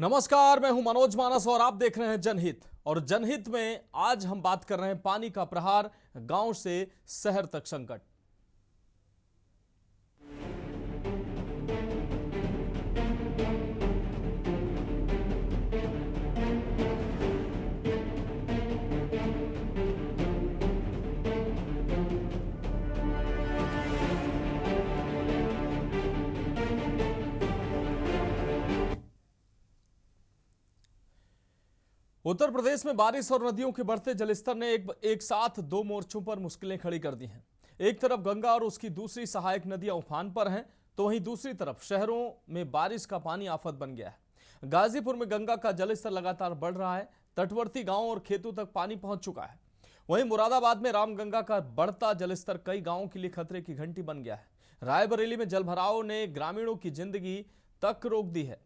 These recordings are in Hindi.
नमस्कार, मैं हूं मनोज मानस और आप देख रहे हैं जनहित। और जनहित में आज हम बात कर रहे हैं पानी का प्रहार, गांव से शहर तक संकट। उत्तर प्रदेश में बारिश और नदियों के बढ़ते जलस्तर ने एक साथ दो मोर्चों पर मुश्किलें खड़ी कर दी हैं। एक तरफ गंगा और उसकी दूसरी सहायक नदियां उफान पर हैं, तो वहीं दूसरी तरफ शहरों में बारिश का पानी आफत बन गया है। गाजीपुर में गंगा का जलस्तर लगातार बढ़ रहा है, तटवर्ती गांवों और खेतों तक पानी पहुंच चुका है। वहीं मुरादाबाद में रामगंगा का बढ़ता जलस्तर कई गांवों के लिए खतरे की घंटी बन गया है। रायबरेली में जलभराव ने ग्रामीणों की जिंदगी तक रोक दी है।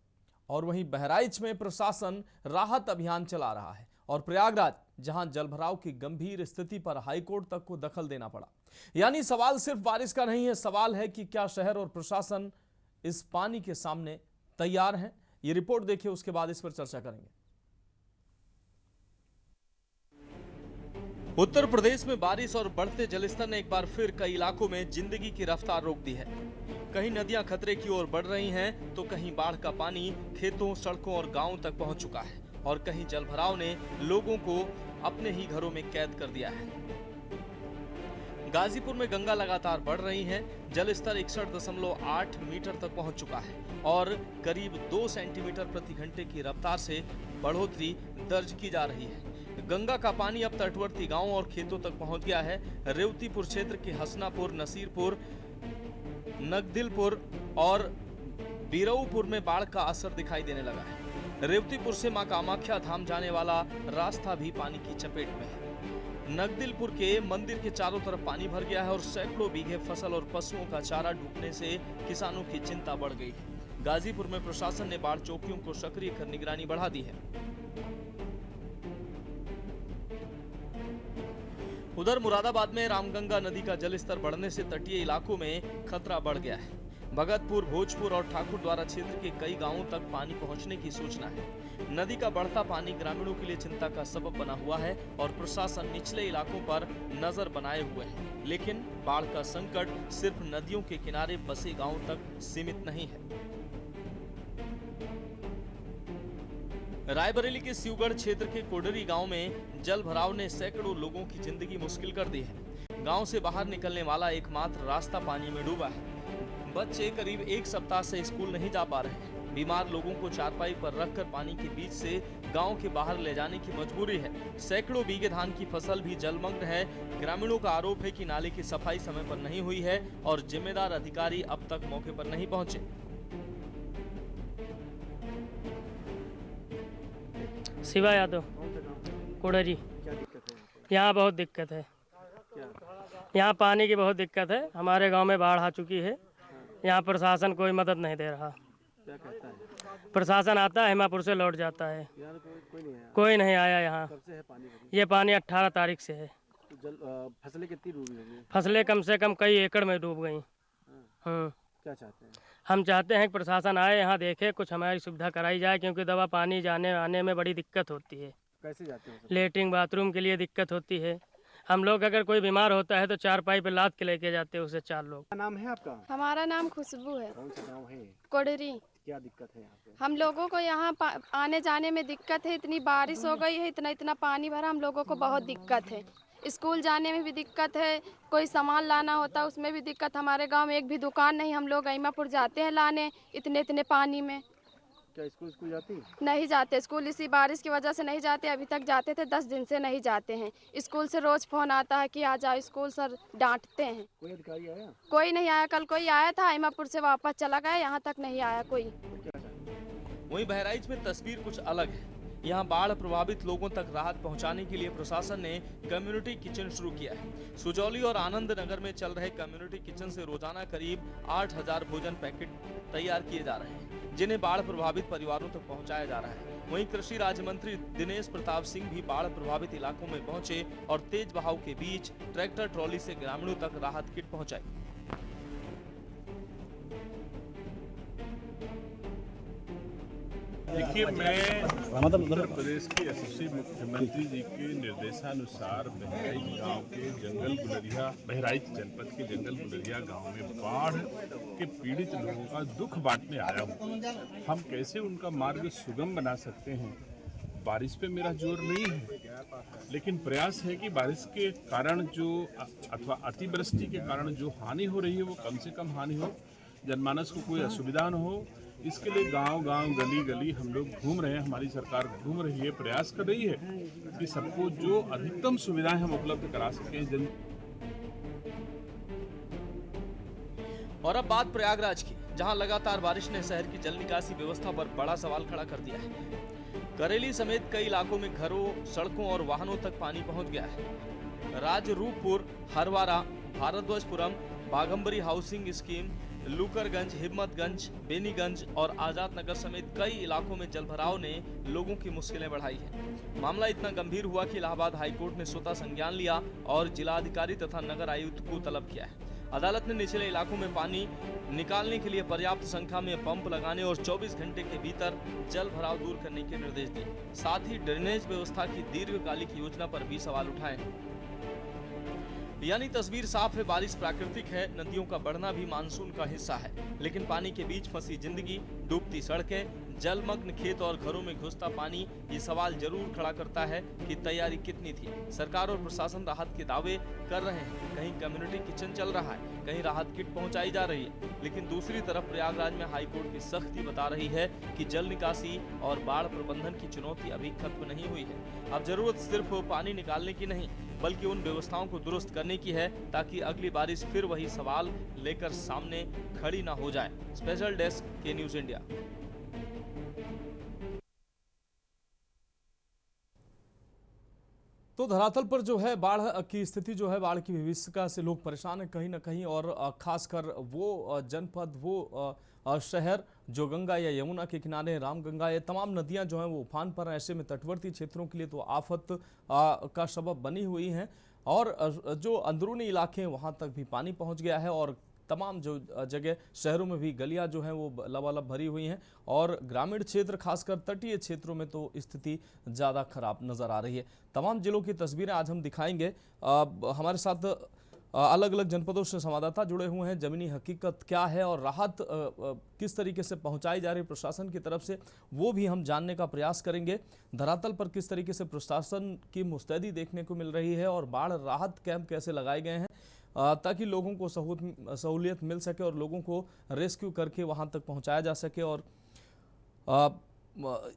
और वहीं बहराइच में प्रशासन राहत अभियान चला रहा है। और प्रयागराज, जहां जलभराव की गंभीर स्थिति पर हाईकोर्ट तक को दखल देना पड़ा। यानी सवाल सिर्फ बारिश का नहीं है, सवाल है कि क्या शहर और प्रशासन इस पानी के सामने तैयार हैं। ये रिपोर्ट देखिए, उसके बाद इस पर चर्चा करेंगे। उत्तर प्रदेश में बारिश और बढ़ते जलस्तर ने एक बार फिर कई इलाकों में जिंदगी की रफ्तार रोक दी है। कहीं नदियां खतरे की ओर बढ़ रही हैं, तो कहीं बाढ़ का पानी खेतों, सड़कों और गांवों तक पहुंच चुका है। और कहीं जलभराव ने लोगों को अपने ही घरों में कैद कर दिया है। गाजीपुर में गंगा लगातार बढ़ रही है। जलस्तर 61.8 मीटर तक पहुंच चुका है और करीब 2 सेंटीमीटर प्रति घंटे की रफ्तार से बढ़ोतरी दर्ज की जा रही है। गंगा का पानी अब तटवर्ती गांवों और खेतों तक पहुंच गया है। रेवतीपुर क्षेत्र के हसनापुर, नसीरपुर, नगदिलपुर और बीरऊपुर में बाढ़ का असर दिखाई देने लगा है। रेवतीपुर से मां कामाख्या धाम जाने वाला रास्ता भी पानी की चपेट में है। नगदिलपुर के मंदिर के चारों तरफ पानी भर गया है और सैकड़ों बीघे फसल और पशुओं का चारा डूबने से किसानों की चिंता बढ़ गई है। गाजीपुर में प्रशासन ने बाढ़ चौकियों को सक्रिय कर निगरानी बढ़ा दी है। उधर मुरादाबाद में रामगंगा नदी का जलस्तर बढ़ने से तटीय इलाकों में खतरा बढ़ गया है। भगतपुर, भोजपुर और ठाकुर द्वारा क्षेत्र के कई गांवों तक पानी पहुंचने की सूचना है। नदी का बढ़ता पानी ग्रामीणों के लिए चिंता का सबब बना हुआ है और प्रशासन निचले इलाकों पर नजर बनाए हुए है। लेकिन बाढ़ का संकट सिर्फ नदियों के किनारे बसे गांवों तक सीमित नहीं है। रायबरेली के शिवगढ़ क्षेत्र के कोडरी गांव में जल भराव ने सैकड़ों लोगों की जिंदगी मुश्किल कर दी है। गांव से बाहर निकलने वाला एकमात्र रास्ता पानी में डूबा है। बच्चे करीब एक सप्ताह से स्कूल नहीं जा पा रहे हैं। बीमार लोगों को चारपाई पर रखकर पानी के बीच से गांव के बाहर ले जाने की मजबूरी है। सैकड़ों बीघे धान की फसल भी जलमग्न है। ग्रामीणों का आरोप है कि नाले की सफाई समय पर नहीं हुई है और जिम्मेदार अधिकारी अब तक मौके पर नहीं पहुंचे। शिवा यादव, कोडरी। यहाँ बहुत दिक्कत है। यहाँ पानी की बहुत दिक्कत है। हमारे गांव में बाढ़ आ चुकी है। यहाँ प्रशासन कोई मदद नहीं दे रहा। क्या कहता है? प्रशासन आता है, हिमापुर से लौट जाता है। कोई नहीं आया यहाँ। कब से है पानी? ये पानी 18 तारीख से है। फसलें कितनी डूबी होंगी? फसलें कम से कम कई एकड़ में डूब गई। क्या चाहते हैं? हम चाहते हैं कि प्रशासन आए, यहाँ देखे, कुछ हमारी सुविधा कराई जाए, क्योंकि दवा पानी जाने आने में बड़ी दिक्कत होती है। कैसे जाते हैं? लेटरिन बाथरूम के लिए दिक्कत होती है। हम लोग अगर कोई बीमार होता है तो चारपाई पे लाद के लेके जाते हैं उसे 4 लोग। क्या नाम है आपका? हमारा नाम खुशबू है। कौन सा गांव है? कोडरी। क्या दिक्कत है यहाँ पे? हम लोगों को यहाँ आने जाने में दिक्कत है। इतनी बारिश हो गई है, इतना पानी भरा, हम लोगों को बहुत दिक्कत है। स्कूल जाने में भी दिक्कत है, कोई सामान लाना होता है उसमें भी दिक्कत। हमारे गांव में एक भी दुकान नहीं, हम लोग अईमापुर जाते हैं लाने इतने पानी में। क्या स्कूल जाती? नहीं जाते स्कूल, इसी बारिश की वजह से नहीं जाते। अभी तक जाते थे, 10 दिन से नहीं जाते हैं। स्कूल से रोज फोन आता है कि आ जाओ स्कूल, सर डांटते हैं। कोई अधिकारी आया? कोई नहीं आया। कल कोई आया था, अईमापुर से वापस चला गया, यहाँ तक नहीं आया कोई। वहीं बहराइच में तस्वीर कुछ अलग है। यहाँ बाढ़ प्रभावित लोगों तक राहत पहुंचाने के लिए प्रशासन ने कम्युनिटी किचन शुरू किया है। सुजौली और आनंद नगर में चल रहे कम्युनिटी किचन से रोजाना करीब 8000 भोजन पैकेट तैयार किए जा रहे हैं, जिन्हें बाढ़ प्रभावित परिवारों तक पहुंचाया जा रहा है। वहीं कृषि राज्य मंत्री दिनेश प्रताप सिंह भी बाढ़ प्रभावित इलाकों में पहुंचे और तेज बहाव के बीच ट्रैक्टर ट्रॉली से ग्रामीणों तक राहत किट पहुंचाई। देखिए, मैं उत्तर प्रदेश के यशस्वी मुख्यमंत्री जी के निर्देशानुसार बहराइच गांव के जंगल गुलरिया, बहराइच जनपद के जंगल गुलरिया गांव में बाढ़ के पीड़ित लोगों का दुख बांटने आया हूं। हम कैसे उनका मार्ग सुगम बना सकते हैं, बारिश पे मेरा जोर नहीं है, लेकिन प्रयास है कि बारिश के कारण जो अथवा अतिवृष्टि के कारण जो हानि हो रही है वो कम से कम हानि हो, जनमानस को कोई असुविधा न हो। इसके लिए गांव-गांव, गली-गली हम लोग घूम रहे हैं, हमारी सरकार घूम रही है, प्रयास कर रही है कि सबको जो अधिकतम सुविधाएं हम उपलब्ध करा सकें। और अब बात प्रयागराज की, जहां लगातार बारिश ने शहर की जल निकासी व्यवस्था पर बड़ा सवाल खड़ा कर दिया है। करेली समेत कई इलाकों में घरों, सड़कों और वाहनों तक पानी पहुंच गया है। राजरूपपुर, हरवारा, भारद्वाजपुरम, बाघंबरी हाउसिंग स्कीम, लूकरगंज, हिम्मतगंज, बेनीगंज और आजाद नगर समेत कई इलाकों में जलभराव ने लोगों की मुश्किलें बढ़ाई हैं। मामला इतना गंभीर हुआ कि इलाहाबाद हाईकोर्ट ने स्वतः संज्ञान लिया और जिलाधिकारी तथा नगर आयुक्त को तलब किया है। अदालत ने निचले इलाकों में पानी निकालने के लिए पर्याप्त संख्या में पंप लगाने और 24 घंटे के भीतर जल भराव दूर करने के निर्देश दिए। साथ ही ड्रेनेज व्यवस्था की दीर्घकालिक योजना पर भी सवाल उठाए। यानी तस्वीर साफ है, बारिश प्राकृतिक है, नदियों का बढ़ना भी मानसून का हिस्सा है, लेकिन पानी के बीच फंसी जिंदगी, डूबती सड़कें, जलमग्न खेत और घरों में घुसता पानी ये सवाल जरूर खड़ा करता है कि तैयारी कितनी थी। सरकार और प्रशासन राहत के दावे कर रहे हैं, कहीं कम्युनिटी किचन चल रहा है, कहीं राहत किट पहुंचाई जा रही है, लेकिन दूसरी तरफ प्रयागराज में हाईकोर्ट की सख्ती बता रही है कि जल निकासी और बाढ़ प्रबंधन की चुनौती अभी खत्म नहीं हुई है। अब जरूरत सिर्फ पानी निकालने की नहीं, बल्कि उन व्यवस्थाओं को दुरुस्त करने की है ताकि अगली बारिश फिर वही सवाल लेकर सामने खड़ी ना हो जाए। स्पेशल डेस्क के न्यूज इंडिया। तो धरातल पर जो है बाढ़ की स्थिति जो है, बाढ़ की विभीषिका से लोग परेशान हैं कहीं ना कहीं, और खासकर वो जनपद, वो शहर जो गंगा या यमुना के किनारे, रामगंगा, ये तमाम नदियां जो हैं वो उफान पर हैं। ऐसे में तटवर्ती क्षेत्रों के लिए तो आफत का सबब बनी हुई हैं, और जो अंदरूनी इलाके हैं वहां तक भी पानी पहुंच गया है, और तमाम जो जगह शहरों में भी गलियां जो हैं वो लबालब भरी हुई हैं, और ग्रामीण क्षेत्र खासकर तटीय क्षेत्रों में तो स्थिति ज़्यादा खराब नज़र आ रही है। तमाम जिलों की तस्वीरें आज हम दिखाएंगे। हमारे साथ अलग अलग जनपदों से संवाददाता जुड़े हुए हैं। ज़मीनी हकीकत क्या है और राहत किस तरीके से पहुंचाई जा रही है प्रशासन की तरफ से, वो भी हम जानने का प्रयास करेंगे। धरातल पर किस तरीके से प्रशासन की मुस्तैदी देखने को मिल रही है, और बाढ़ राहत कैंप कैसे लगाए गए हैं ताकि लोगों को सहूलियत मिल सके और लोगों को रेस्क्यू करके वहां तक पहुंचाया जा सके। और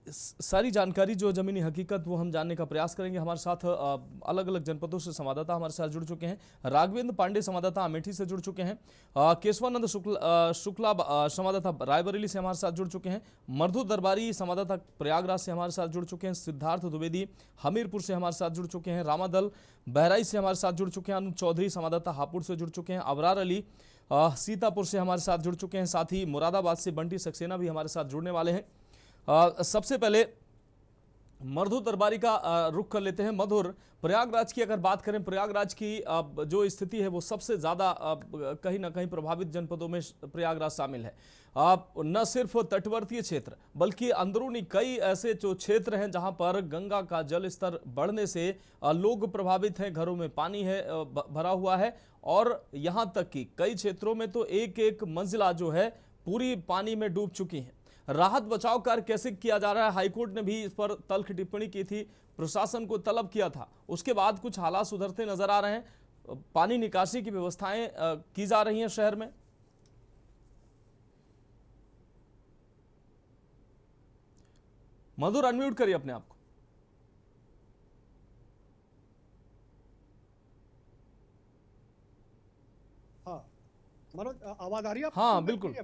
सारी जानकारी जो ज़मीनी हकीकत वो हम जानने का प्रयास करेंगे। हमारे साथ अलग अलग जनपदों से संवाददाता हमारे साथ जुड़ चुके हैं। राघवेंद्र पांडे संवाददाता अमेठी से जुड़ चुके हैं, केशवानंद शुक्ला संवाददाता रायबरेली से हमारे साथ जुड़ चुके हैं, मधु दरबारी संवाददाता प्रयागराज से हमारे साथ जुड़ चुके हैं, सिद्धार्थ द्विवेदी हमीरपुर से हमारे साथ जुड़ चुके हैं, रामादल बहराइच से हमारे साथ जुड़ चुके हैं, अनु चौधरी संवाददाता हापुड़ से जुड़ चुके हैं, अबरार अली सीतापुर से हमारे साथ जुड़ चुके हैं, साथ ही मुरादाबाद से बंटी सक्सेना भी हमारे साथ जुड़ने वाले हैं। सबसे पहले मधुर दरबारी का रुख कर लेते हैं। मधुर, प्रयागराज की अगर बात करें, प्रयागराज की जो स्थिति है वो सबसे ज़्यादा कहीं ना कहीं प्रभावित जनपदों में प्रयागराज शामिल है। न सिर्फ तटवर्तीय क्षेत्र बल्कि अंदरूनी कई ऐसे जो क्षेत्र हैं जहां पर गंगा का जल स्तर बढ़ने से लोग प्रभावित हैं, घरों में पानी है भरा हुआ है, और यहां तक कि कई क्षेत्रों में तो एक एक मंजिला जो है पूरी पानी में डूब चुकी है। राहत बचाव कार्य कैसे किया जा रहा है? हाईकोर्ट ने भी इस पर तल्ख टिप्पणी की थी, प्रशासन को तलब किया था, उसके बाद कुछ हालात सुधरते नजर आ रहे हैं, पानी निकासी की व्यवस्थाएं की जा रही हैं शहर में। मधुर, अनम्यूट करिए अपने आप को। हाँ मनोज, आवाज आ रही है? हाँ बिल्कुल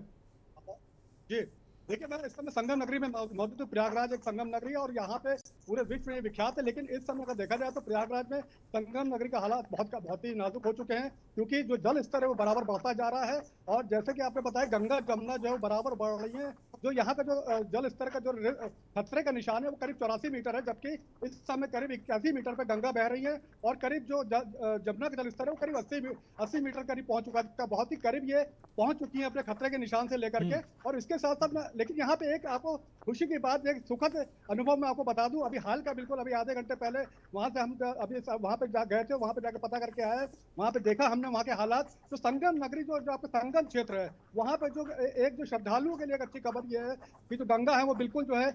जी। देखिए, मैं इस समय संगम नगरी में मौजूद हूँ। प्रयागराज एक संगम नगरी है और यहाँ पे पूरे विश्व में विख्यात है, लेकिन इस समय अगर देखा जाए तो प्रयागराज में संगम नगरी का हालात बहुत ही नाजुक हो चुके हैं, क्योंकि जो जल स्तर है वो बराबर बढ़ता जा रहा है। और जैसे कि आपने बताया, गंगा जमुना जो है बराबर बढ़ रही है। जो यहाँ पे जो जल स्तर का जो खतरे का निशान है वो करीब 84 मीटर है, जबकि इस समय करीब 81 मीटर पे गंगा बह रही है, और करीब जो जमुना का जल स्तर है वो करीब 80 मीटर करीब पहुंच चुका है। बहुत ही करीब ये पहुंच चुकी है अपने खतरे के निशान से लेकर के। और इसके साथ साथ मैं लेकिन यहाँ पे एक आपको खुशी की बात, एक सुखद अनुभव मैं आपको बता दूं। अभी हाल का बिल्कुल अभी आधे घंटे पहले वहां से हम अभी वहां पे गए थे, वहां पे जाकर पता करके आए, वहां पे देखा हमने वहां के हालात। तो संगम नगरी जो आपका संगम क्षेत्र है, वहां पे जो एक जो श्रद्धालुओं के लिए एक अच्छी खबर ये है कि जो गंगा है वो बिल्कुल जो है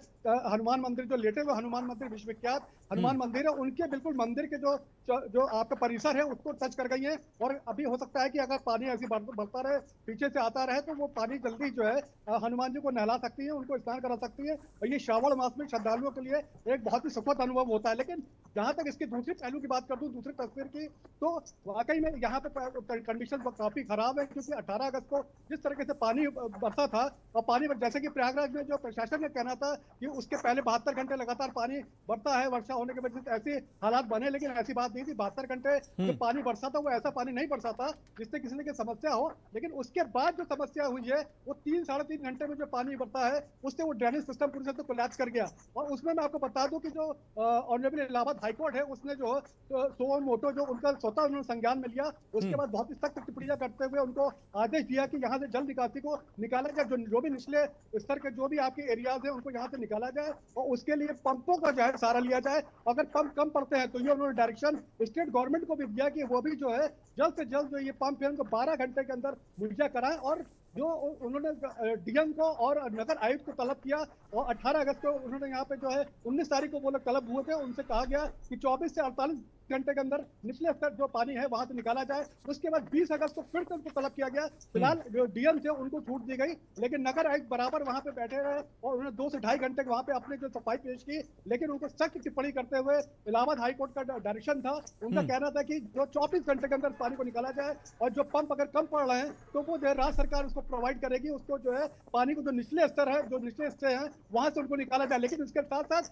हनुमान मंदिर, जो लेटे हुए हनुमान मंदिर, विश्वविख्यात हनुमान मंदिर है, उनके बिल्कुल मंदिर के जो आपका परिसर है उसको टच कर गई है। और अभी हो सकता है कि अगर पानी ऐसी बढ़ता रहे, पीछे से आता रहे, तो वो पानी जल्दी जो है हनुमान जी को नहला सकती है, उनको स्नान करा सकती है। और ये श्रावण मास में श्रद्धालुओं के लिए एक बहुत ही सुखद अनुभव होता है। लेकिन जहां तक इसकी दूसरी पहलू की बात कर दूं, दूसरी तस्वीर की, तो वाकई में यहाँ पे कंडीशन काफी खराब है, क्योंकि 18 अगस्त को जिस तरीके से पानी बरसा था, और पानी जैसे कि प्रयागराज में जो प्रशासन ने कहना था कि उसके पहले 72 घंटे लगातार पानी बढ़ता है, वर्षा होने के वजह से ऐसे हालात बने, लेकिन ऐसी बात नहीं थी। 72 घंटे जो पानी बरसा था वो ऐसा पानी नहीं बरसा था जिससे किसी ने समस्या हो। लेकिन उसके बाद जो समस्या हुई है वो 3-3.5 घंटे में जो पानी बढ़ता है उससे वो ड्रेनेज सिस्टम पूरी तरह से कोलैप्स कर गया। और उसमें मैं आपको बता दूं कि जो ऑनरेबल इलाहाबाद हाईकोर्ट है, उसने जो सो मोटो जो उनका स्वतः उन्होंने संज्ञान में लिया, उसके बाद बहुत ही सख्त टिप्पणियां करते हुए उनको आदेश दिया कि यहाँ से जल निकासी को निकाला जाए, जो भी निचले स्तर के जो भी आपके एरियाज है उनको यहाँ से निकाला जाए, और उसके लिए पंपों का जो है सहारा लिया जाए। अगर पंप कम पड़ते हैं तो ये उन्होंने डायरेक्शन स्टेट गवर्नमेंट को भी दिया कि वो भी जो है जल्द से जल्द जो ये पंप है उनको 12 घंटे के अंदर मुहैया कराएं। और जो उन्होंने डीएम को और नगर आयुक्त को तलब किया, और 18 अगस्त को उन्होंने यहाँ पे जो है 19 तारीख को वो लोग तलब हुए थे, उनसे कहा गया कि 24 से 48 घंटे के अंदर निचले स्तर जो पानी है वहां से निकाला जाए। उसके बाद 20 अगस्त को फिर से उनको तलब किया गया। फिलहाल जो डीएम थे उनको छूट दी गई, लेकिन नगर आयुक्त बराबर वहां पे बैठे रहे और उन्होंने 2 से 2.5 घंटे वहां पे अपने जो सफाई पेश की। लेकिन उनको सख्त टिप्पणी करते हुए इलाहाबाद हाईकोर्ट का डायरेक्शन था, उनका कहना था कि जो 24 घंटे के अंदर पानी को निकाला जाए, और जो पंप अगर कम पड़ रहे हैं तो वो जो है राज्य सरकार उसको प्रोवाइड करेगी, उसको जो है पानी को जो निचले स्तर है, जो निचले स्तर है वहां से उनको निकाला जाए। लेकिन उसके साथ साथ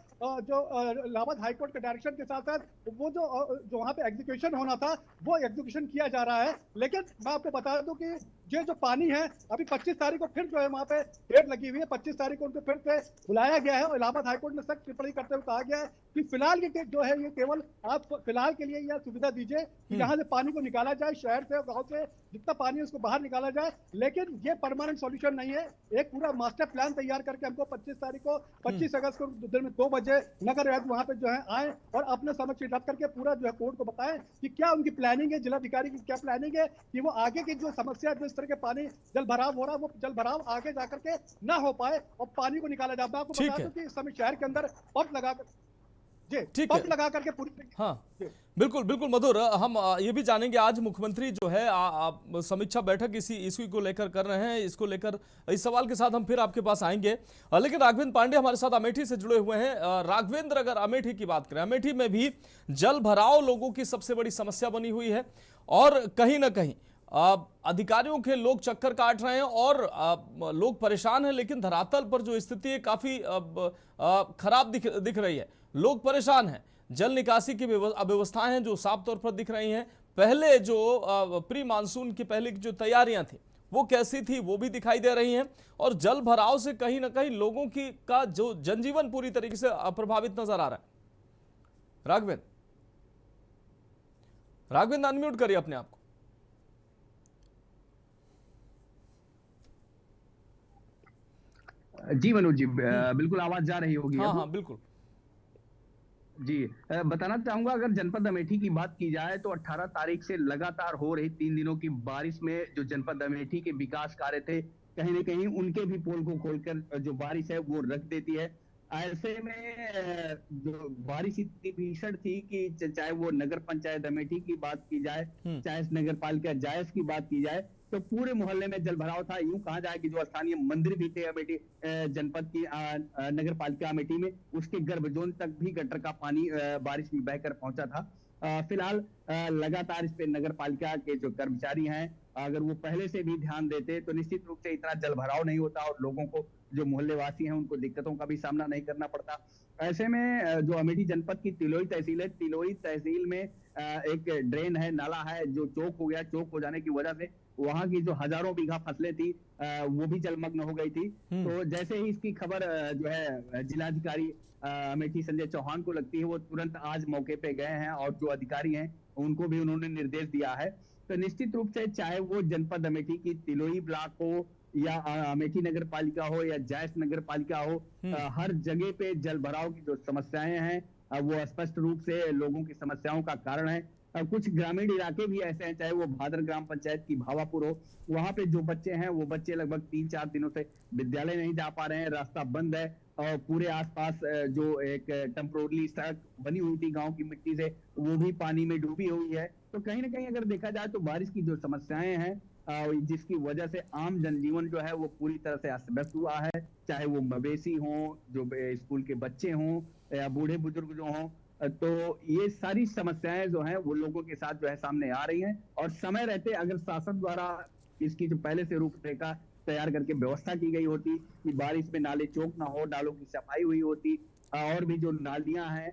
जो इलाहाबाद हाईकोर्ट के डायरेक्शन के साथ साथ वो जो वहां पे एग्जीक्यूशन होना था वो एग्जीक्यूशन किया जा रहा है। लेकिन मैं आपको बता दूं कि ये जो पानी है अभी 25 तारीख को फिर जो है वहां पे डेट लगी हुई है, 25 तारीख को उनको फिर से बुलाया गया है, और इलाहाबाद हाईकोर्ट ने सख्त टिप्पणी करते हुए कहा गया है कि फिलहाल ये जो है ये केवल आप फिलहाल के लिए यह सुविधा दीजिए कि यहाँ से पानी को निकाला जाए, शहर से गाँव से जितना पानी है उसको बाहर निकाला जाए, लेकिन ये परमानेंट सॉल्यूशन नहीं है। एक पूरा मास्टर प्लान तैयार करके हमको 25 अगस्त को दिन में 2 बजे नगर आयुक्त वहां पे जो है आए और अपने समक्ष रख करके पूरा जो है कोर्ट को बताएं कि क्या उनकी प्लानिंग है, जिलाधिकारी की क्या प्लानिंग है कि वो आगे की जो समस्या जिस तरह के पानी जल भराव हो रहा है वो जल भराव आगे जाकर के ना हो पाए और पानी को निकाला जाए। मैं आपको बता दूं कि इस समय शहर के अंदर पंप लगा करके पूरी बिल्कुल बिल्कुल मधुर, हम ये भी जानेंगे आज मुख्यमंत्री जो है समीक्षा बैठक इसी इशू को लेकर कर रहे हैं, इसको लेकर इस सवाल के साथ हम फिर आपके पास आएंगे। लेकिन राघवेंद्र पांडे हमारे साथ अमेठी से जुड़े हुए हैं। राघवेंद्र, अगर अमेठी की बात करें, अमेठी में भी जल भराव लोगों की सबसे बड़ी समस्या बनी हुई है और कहीं ना कहीं अधिकारियों के लोग चक्कर काट रहे हैं और लोग परेशान हैं, लेकिन धरातल पर जो स्थिति है काफी खराब दिख रही है। लोग परेशान हैं, जल निकासी की अव्यवस्थाएं हैं जो साफ तौर पर दिख रही हैं। पहले जो प्री मानसून की पहले की जो तैयारियां थी वो कैसी थी वो भी दिखाई दे रही हैं, और जल भराव से कहीं ना कहीं लोगों की का जो जनजीवन पूरी तरीके से प्रभावित नजर आ रहा है। राघवेंद्र अनम्यूट करिए अपने आप को। जी मनोज जी, बिल्कुल आवाज जा रही होगी। हाँ बिल्कुल जी, बताना चाहूंगा, अगर जनपद अमेठी की बात की जाए तो 18 तारीख से लगातार हो रही 3 दिनों की बारिश में जो जनपद अमेठी के विकास कार्य थे कहीं न कहीं उनके भी पोल को खोलकर जो बारिश है वो रख देती है। ऐसे में जो बारिश इतनी भीषण थी कि चाहे वो नगर पंचायत अमेठी की बात की जाए, चाहे नगर पालिका जायज की बात की जाए, तो पूरे मोहल्ले में जल भराव था। यूं कहा जाए कि जो स्थानीय मंदिर भी थे अमेठी जनपद की नगर पालिका अमेठी में, उसके गर्भ जोन तक भी गटर का पानी बारिश में बहकर पहुंचा था। फिलहाल लगातार इस पे नगर पालिका के जो कर्मचारी हैं अगर वो पहले से भी ध्यान देते तो निश्चित रूप से इतना जल भराव नहीं होता और लोगों को, जो मोहल्ले वासी हैं, उनको दिक्कतों का भी सामना नहीं करना पड़ता। ऐसे में जो अमेठी जनपद की तिलोई तहसील है, तिलोई तहसील में एक ड्रेन है, नाला है जो चौक हो गया। चौक हो जाने की वजह से वहां की जो हजारों बीघा फसलें थी वो भी जलमग्न हो गई थी। तो जैसे ही इसकी खबर जो है जिलाधिकारी अमेठी संजय चौहान को लगती है, वो तुरंत आज मौके पे गए हैं और जो अधिकारी हैं उनको भी उन्होंने निर्देश दिया है। तो निश्चित रूप से चाहे वो जनपद अमेठी की तिलोई ब्लॉक हो या अमेठी नगर पालिका हो या जायस नगर पालिका हो, हर जगह पे जल भराव की जो समस्याएं हैं वो स्पष्ट रूप से लोगों की समस्याओं का कारण है। कुछ ग्रामीण इलाके भी ऐसे हैं, चाहे वो भादर ग्राम पंचायत की भावापुर हो, वहां पे जो बच्चे हैं वो बच्चे लगभग 3-4 दिनों से विद्यालय नहीं जा पा रहे हैं, रास्ता बंद है और पूरे आसपास जो एक टेम्पोररी सड़क बनी हुई थी गांव की मिट्टी से, वो भी पानी में डूबी हुई है। तो कहीं ना कहीं अगर देखा जाए तो बारिश की जो समस्याएं हैं जिसकी वजह से आम जनजीवन जो है वो पूरी तरह से अस्त व्यस्त हुआ है, चाहे वो मवेशी हों, जो स्कूल के बच्चे हों या बूढ़े बुजुर्ग जो हों। तो ये सारी समस्याएं जो हैं वो लोगों के साथ जो है सामने आ रही हैं, और समय रहते अगर शासन द्वारा इसकी जो पहले से रूपरेखा तैयार करके व्यवस्था की गई होती कि बारिश में नाले चौक ना हो, नालों की सफाई हुई होती और भी जो नालियां हैं,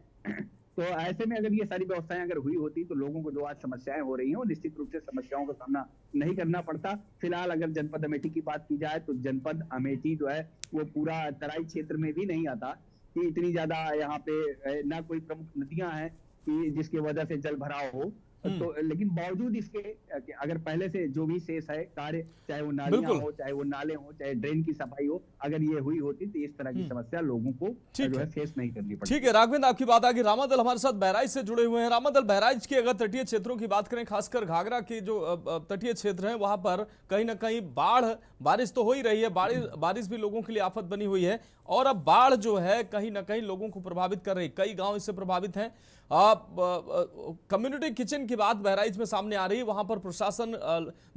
तो ऐसे में अगर ये सारी व्यवस्थाएं अगर हुई होती तो लोगों को जो आज समस्याएं हो रही हैं वो निश्चित रूप से समस्याओं का सामना नहीं करना पड़ता। फिलहाल अगर जनपद अमेठी की बात की जाए तो जनपद अमेठी जो है वो पूरा तराई क्षेत्र में भी नहीं आता कि इतनी ज्यादा यहाँ पे ना कोई प्रमुख नदियां हैं कि जिसकी वजह से जल भराव हो। तो लेकिन बावजूद इसके कि अगर पहले से जो भी शेष है कार्य, चाहे वो नालियां हो, चाहे वो नाले हो, चाहे ड्रेन की सफाई हो, अगर ये हुई होती तो इस तरह की समस्या लोगों को जो है फेस नहीं करनी पड़ती। ठीक है राघवेंद्र, आपकी बात आगे। रामादल हमारे साथ बहराइच से जुड़े हुए हैं। रामादल, बहराइच के अगर तटीय क्षेत्रों की बात करें, खासकर घाघरा के जो तटीय क्षेत्र हैं वहां पर कहीं ना कहीं बाढ़, बारिश तो हो ही रही है, बारिश भी लोगों के लिए आफत बनी हुई है, और अब बाढ़ जो है कहीं ना कहीं लोगों को प्रभावित कर रही है। कई गांव इससे प्रभावित हैं। कम्युनिटी किचन की बात बहराइच में सामने आ रही है। वहां पर प्रशासन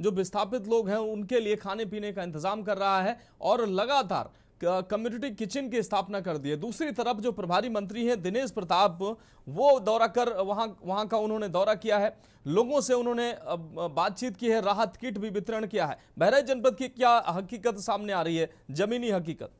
जो विस्थापित लोग हैं उनके लिए खाने पीने का इंतजाम कर रहा है और लगातार कम्युनिटी किचन की स्थापना कर दी है। दूसरी तरफ जो प्रभारी मंत्री हैं दिनेश प्रताप, वो दौरा कर वहां का उन्होंने दौरा किया है, लोगों से उन्होंने बातचीत की है, राहत किट भी वितरण किया है। बहराइच जनपद की क्या हकीकत सामने आ रही है, जमीनी हकीकत?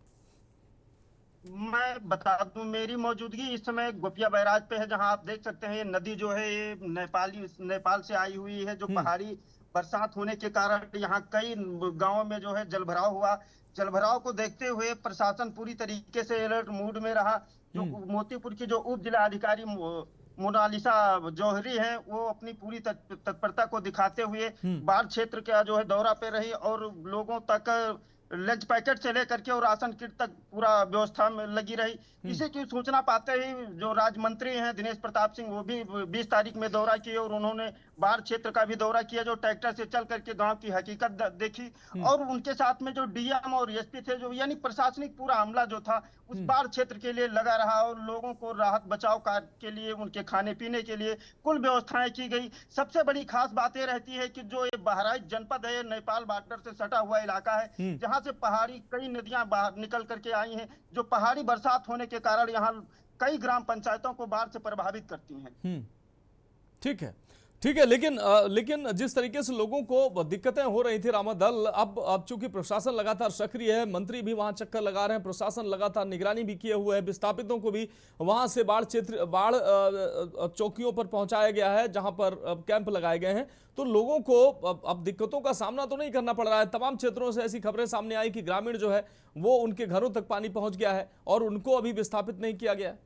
मैं बता दूं, मेरी मौजूदगी इस समय गोपिया बैराज पे है, जहां आप देख सकते हैं ये नदी जो है ये नेपाल से आई हुई है। जो पहाड़ी बरसात होने के कारण यहाँ कई गांवों में जो है जलभराव हुआ। जलभराव को देखते हुए प्रशासन पूरी तरीके से अलर्ट मूड में रहा। जो मोतीपुर की जो उप जिला अधिकारी मोनालिसा जौहरी हैं, वो अपनी पूरी तत्परता को दिखाते हुए बाढ़ क्षेत्र का जो है दौरा पे रही और लोगों तक लंच पैकेट से लेकर के और राशन किट तक पूरा व्यवस्था में लगी रही। इसी की सूचना पाते ही जो राज्य मंत्री हैं दिनेश प्रताप सिंह, वो भी 20 तारीख में दौरा किए और उन्होंने बाढ़ क्षेत्र का भी दौरा किया, जो ट्रैक्टर से चल करके गांव की हकीकत देखी। और उनके साथ में जो डीएम और एसपी थे, जो यानी प्रशासनिक पूरा अमला जो था उस बाढ़ क्षेत्र के लिए लगा रहा और लोगों को राहत बचाव कार्य के लिए, उनके खाने पीने के लिए कुल व्यवस्थाएं की गई। सबसे बड़ी खास बात यह रहती है कि जो ये बहराइच जनपद है, नेपाल बॉर्डर से सटा हुआ इलाका है, जहां से पहाड़ी कई नदियां बाहर निकल करके आई हैं, जो पहाड़ी बरसात होने के कारण यहाँ कई ग्राम पंचायतों को बाढ़ से प्रभावित करती हैं। ठीक है, लेकिन जिस तरीके से लोगों को दिक्कतें हो रही थी रामादल, अब चूंकि प्रशासन लगातार सक्रिय है, मंत्री भी वहां चक्कर लगा रहे हैं, प्रशासन लगातार निगरानी भी किए हुए है, विस्थापितों को भी वहां से बाढ़ चौकियों पर पहुंचाया गया है जहां पर कैंप लगाए गए हैं, तो लोगों को अब दिक्कतों का सामना तो नहीं करना पड़ रहा है। तमाम क्षेत्रों से ऐसी खबरें सामने आई कि ग्रामीण जो है वो उनके घरों तक पानी पहुंच गया है और उनको अभी विस्थापित नहीं किया गया है।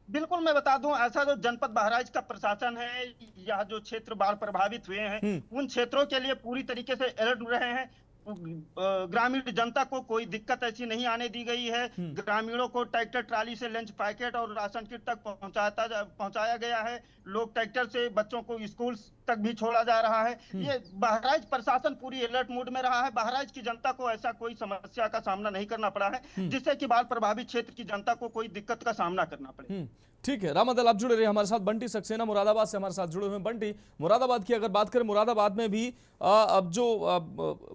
बिल्कुल, मैं बता दूं, ऐसा जो जनपद बहराइच का प्रशासन है, यह जो क्षेत्र बाढ़ प्रभावित हुए हैं उन क्षेत्रों के लिए पूरी तरीके से अलर्ट रहे हैं। ग्रामीण जनता को कोई दिक्कत ऐसी नहीं आने दी गई है। ग्रामीणों को ट्रैक्टर ट्राली से लंच पैकेट और राशन किट तक पहुंचाया गया है। लोग ट्रैक्टर से बच्चों को स्कूल तक भी छोड़ा जा रहा है। ये बहराइच प्रशासन पूरी अलर्ट मूड में रहा है। बहराइच की जनता को ऐसा कोई समस्या का सामना नहीं करना पड़ा है जिससे कि बाढ़ प्रभावित क्षेत्र की जनता को कोई दिक्कत का सामना करना पड़े। ठीक है रामादल, आप जुड़े रहे हमारे साथ। बंटी सक्सेना मुरादाबाद से हमारे साथ जुड़े हुए हैं। बंटी, मुरादाबाद की अगर बात करें, मुरादाबाद में भी अब जो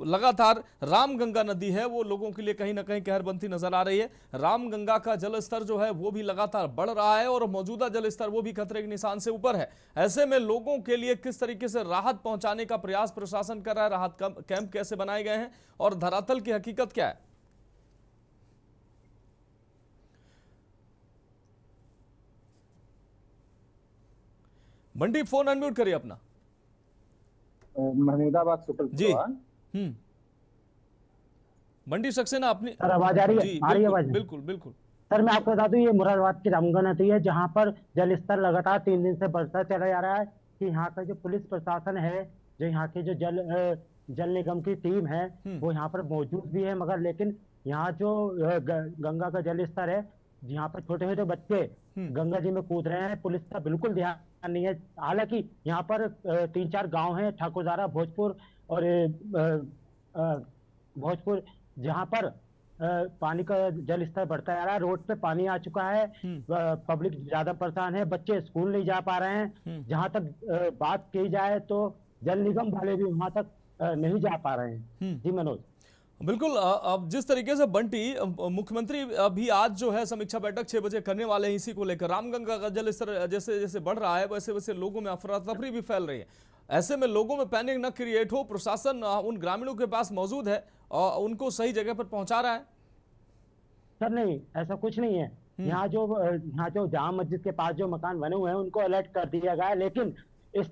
लगातार रामगंगा नदी है वो लोगों के लिए कहीं ना कहीं कहर बनती नजर आ रही है। रामगंगा का जल स्तर जो है वो भी लगातार बढ़ रहा है और मौजूदा जल स्तर वो भी खतरे के निशान से ऊपर है। ऐसे में लोगों के लिए किस तरीके से राहत पहुंचाने का प्रयास प्रशासन कर रहा है, राहत कैंप कैसे बनाए गए हैं और धरातल की हकीकत क्या है? बंटी, फोन अनम्यूट करिए अपना। महमूदाबाद सुपल जी। बंटी सक्सेना अपनी सर आवाज आ रही है? आ रही है आवाज? बिल्कुल बिल्कुल सर, मैं आपको बता दूं, ये मुरादाबाद की रामगंगा नदी है जहां पर जल स्तर लगातार 3 दिन से बढ़ता चला जा रहा है कि यहाँ का जो पुलिस प्रशासन है, जो यहाँ के जो जल जल निगम की टीम है वो यहाँ पर मौजूद भी है, मगर लेकिन यहाँ जो गंगा का जल स्तर है, यहाँ पर छोटे छोटे बच्चे गंगा जी में कूद रहे हैं, पुलिस का बिल्कुल ध्यान नहीं है। हालांकि यहाँ पर 3-4 गांव हैं, ठाकुरदारा, भोजपुर और भोजपुर, जहाँ पर पानी का जल स्तर बढ़ता जा रहा है, रोड पे पानी आ चुका है, पब्लिक ज्यादा परेशान है, बच्चे स्कूल नहीं जा पा रहे हैं। जहाँ तक बात की जाए तो जल निगम वाले भी वहां तक नहीं जा पा रहे हैं। जी मनोज। बिल्कुल। अब जिस तरीके से बंटी मुख्यमंत्री अभी आज जो है समीक्षा बैठक 6 बजे करने वाले हैं इसी को लेकर, रामगंगा का जल स्तर जैसे जैसे बढ़ रहा है वैसे वैसे लोगों में अफरा तफरी भी फैल रही है। ऐसे में लोगों में पैनिक न क्रिएट हो, प्रशासन उन ग्रामीणों के पास मौजूद है और उनको सही जगह पर पहुंचा रहा है? सर नहीं, ऐसा कुछ नहीं है। यहाँ जो जामा मस्जिद के पास जो मकान बने हुए हैं उनको अलर्ट कर दिया गया है, लेकिन इस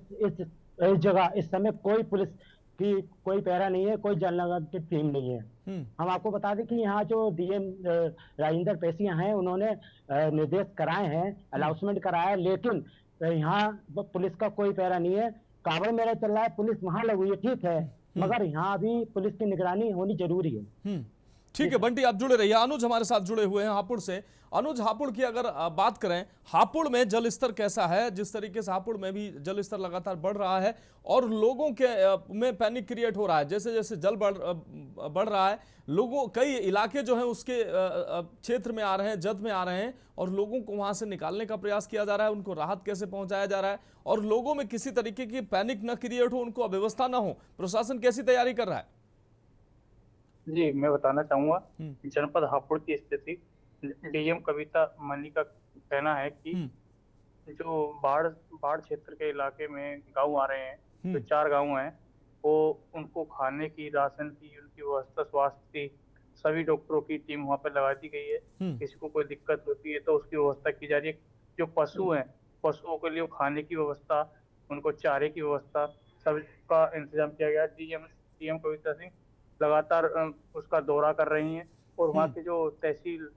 जगह इस समय कोई पुलिस की कोई पहरा नहीं है, कोई जल निगम की टीम नहीं है। हम आपको बता दें कि यहाँ जो डीएम राजेंद्र पेशिया हैं, उन्होंने निर्देश कराए हैं, अनाउंसमेंट कराया है, लेकिन यहाँ पुलिस का कोई पहरा नहीं है। कावड़ मेला चल रहा है, पुलिस वहां लगी हुई है, ठीक है, मगर यहाँ भी पुलिस की निगरानी होनी जरूरी है। ठीक है बंटी, आप जुड़े रहिए। अनुज हमारे साथ जुड़े हुए हैं हापुड़ से। अनुज, हापुड़ की अगर बात करें, हापुड़ में जल स्तर कैसा है? जिस तरीके से हापुड़ में भी जल स्तर लगातार बढ़ रहा है और लोगों के में पैनिक क्रिएट हो रहा है, जैसे जैसे जल बढ़ रहा है, लोगों कई इलाके जो हैं उसके क्षेत्र में आ रहे हैं, जद में आ रहे हैं और लोगों को वहां से निकालने का प्रयास किया जा रहा है। उनको राहत कैसे पहुंचाया जा रहा है और लोगों में किसी तरीके की पैनिक न क्रिएट हो, उनको अव्यवस्था न हो, प्रशासन कैसी तैयारी कर रहा है? जी, मैं बताना चाहूंगा जनपद हापुड़ की स्थिति। डीएम कविता मनी का कहना है कि जो बाढ़ क्षेत्र के इलाके में गांव आ रहे हैं, जो 4 गांव हैं, वो उनको खाने की, राशन की, उनकी व्यवस्था, स्वास्थ्य की, सभी डॉक्टरों की टीम वहां पर लगा दी गई है। किसी को कोई दिक्कत होती है तो उसकी व्यवस्था की जा रही है। जो पशु हैं, पशुओं के लिए खाने की व्यवस्था, उनको चारे की व्यवस्था, सबका इंतजाम किया गया। डीएम कविता सिंह लगातार उसका दौरा कर रही हैं और वहाँ के जो तहसील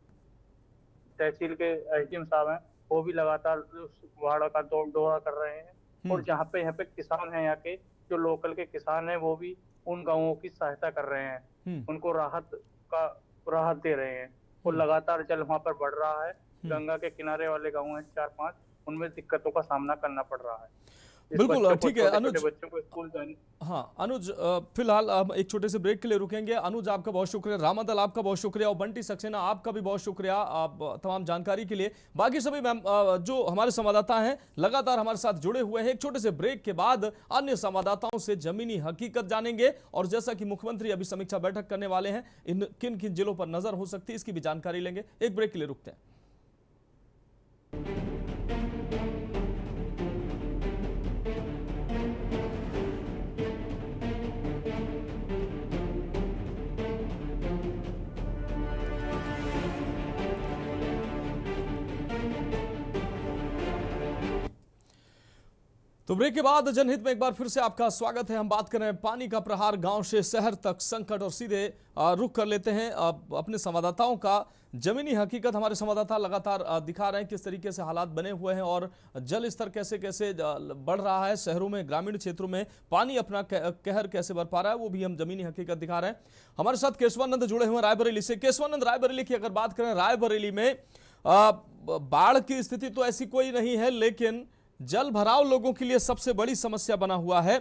के एसडीएम साहब हैं, वो भी लगातार उस वार्ड का दौरा कर रहे हैं। और जहाँ पे यहाँ पे किसान हैं, यहाँ के जो लोकल के किसान हैं, वो भी उन गांवों की सहायता कर रहे हैं, उनको राहत दे रहे हैं। और लगातार जल वहाँ पर बढ़ रहा है। गंगा के किनारे वाले गाँव हैं 4-5, उनमें दिक्कतों का सामना करना पड़ रहा है। बिल्कुल ठीक है अनुज। बच्चों को स्कूल जाने। हाँ अनुज, फिलहाल हम एक छोटे से ब्रेक के लिए रुकेंगे। अनुज आपका बहुत शुक्रिया, रामादल आपका बहुत शुक्रिया और बंटी सक्सेना आपका भी बहुत शुक्रिया आप तमाम जानकारी के लिए। बाकी सभी मैम जो हमारे संवाददाता हैं लगातार हमारे साथ जुड़े हुए हैं। एक छोटे से ब्रेक के बाद अन्य संवाददाताओं से जमीनी हकीकत जानेंगे और जैसा कि मुख्यमंत्री अभी समीक्षा बैठक करने वाले हैं, इन किन किन जिलों पर नजर हो सकती है इसकी भी जानकारी लेंगे। एक ब्रेक के लिए रुकते हैं। तो ब्रेक के बाद जनहित में एक बार फिर से आपका स्वागत है। हम बात कर रहे हैं पानी का प्रहार, गांव से शहर तक संकट, और सीधे रुख कर लेते हैं अपने संवाददाताओं का। जमीनी हकीकत हमारे संवाददाता लगातार दिखा रहे हैं किस तरीके से हालात बने हुए हैं और जल स्तर कैसे कैसे बढ़ रहा है। शहरों में, ग्रामीण क्षेत्रों में पानी अपना कहर कैसे बढ़ पा रहा है, वो भी हम जमीनी हकीकत दिखा रहे हैं। हमारे साथ केशवानंद जुड़े हुए हैं रायबरेली से। केशवानंद, रायबरेली की अगर बात करें, रायबरेली में बाढ़ की स्थिति तो ऐसी कोई नहीं है, लेकिन जल भराव लोगों के लिए सबसे बड़ी समस्या बना हुआ है।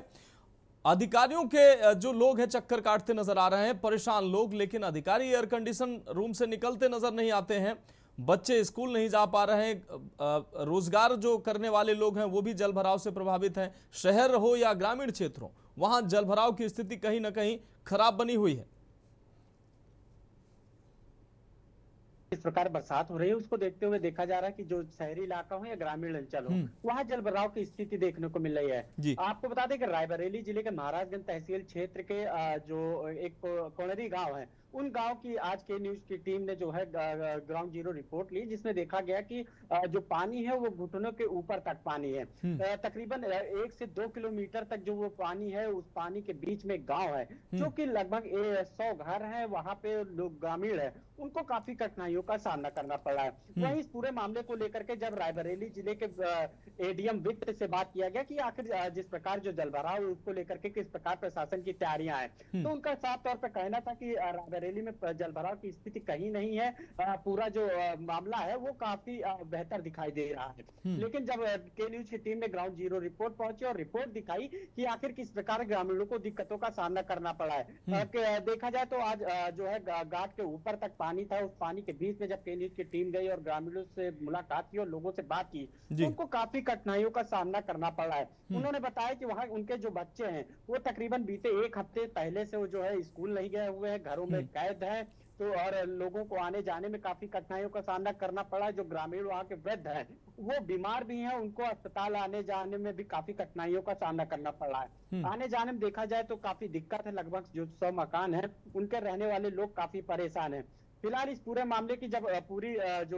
अधिकारियों के जो लोग हैं चक्कर काटते नजर आ रहे हैं, परेशान लोग, लेकिन अधिकारी एयर कंडीशन रूम से निकलते नजर नहीं आते हैं। बच्चे स्कूल नहीं जा पा रहे हैं, रोजगार जो करने वाले लोग हैं वो भी जल भराव से प्रभावित हैं। शहर हो या ग्रामीण क्षेत्र हो, वहां जल भराव की स्थिति कहीं ना कहीं खराब बनी हुई है। इस प्रकार बरसात हो रही है उसको देखते हुए देखा जा रहा है कि जो शहरी इलाका हो या ग्रामीण अंचल हो, वहाँ जल भराव की स्थिति देखने को मिल रही है। आपको बता दें कि रायबरेली जिले के महाराजगंज तहसील क्षेत्र के जो एक कोणरी गांव है, उन गांव की आज के न्यूज की टीम ने जो है ग्राउंड जीरो रिपोर्ट ली, जिसमें देखा गया कि जो पानी है वो घुटनों के ऊपर तक पानी है। तकरीबन 1 से 2 किलोमीटर तक जो वो पानी है, उस पानी के बीच में गांव है जो कि लगभग 100 घर हैं। वहां पे लोग ग्रामीण है, उनको काफी कठिनाइयों का का सामना करना पड़ रहा है। वहीं इस पूरे मामले को लेकर के जब रायबरेली जिले के एडीएम वित्त से बात किया गया कि आखिर जिस प्रकार जो जलभराव है उसको लेकर के किस प्रकार प्रशासन की तैयारियां हैं, तो उनका साफ तौर पर कहना था कि रायबरेली में जलभराव की स्थिति कहीं नहीं है, पूरा जो मामला है वो काफी बेहतर दिखाई दे रहा है। लेकिन जब के न्यूज की टीम ने ग्राउंड जीरो रिपोर्ट पहुंची और रिपोर्ट दिखाई कि आखिर किस प्रकार ग्रामीणों को दिक्कतों का सामना करना पड़ा है, देखा जाए तो आज जो है घाट के ऊपर तक पानी था, उस पानी के बीच में जब के न्यूज की टीम गई और ग्रामीणों से मुलाकात की और लोगों से बात की तो उनको काफी कठिनाइयों का सामना करना पड़ा है। उन्होंने बताया कि वहाँ उनके जो बच्चे हैं वो तकरीबन बीते एक हफ्ते पहले से वो जो है स्कूल नहीं गए हुए हैं, घरों में कैद है, तो और लोगों को आने जाने में काफी कठिनाइयों का सामना करना पड़ा। जो ग्रामीण वहाँ के वृद्ध हैं वो बीमार भी हैं, उनको अस्पताल आने जाने में भी काफी कठिनाइयों का सामना करना पड़ा है। आने जाने में देखा जाए तो काफी दिक्कत है, लगभग जो 100 मकान है उनके रहने वाले लोग काफी परेशान हैं। फिलहाल इस पूरे मामले की जब पूरी जो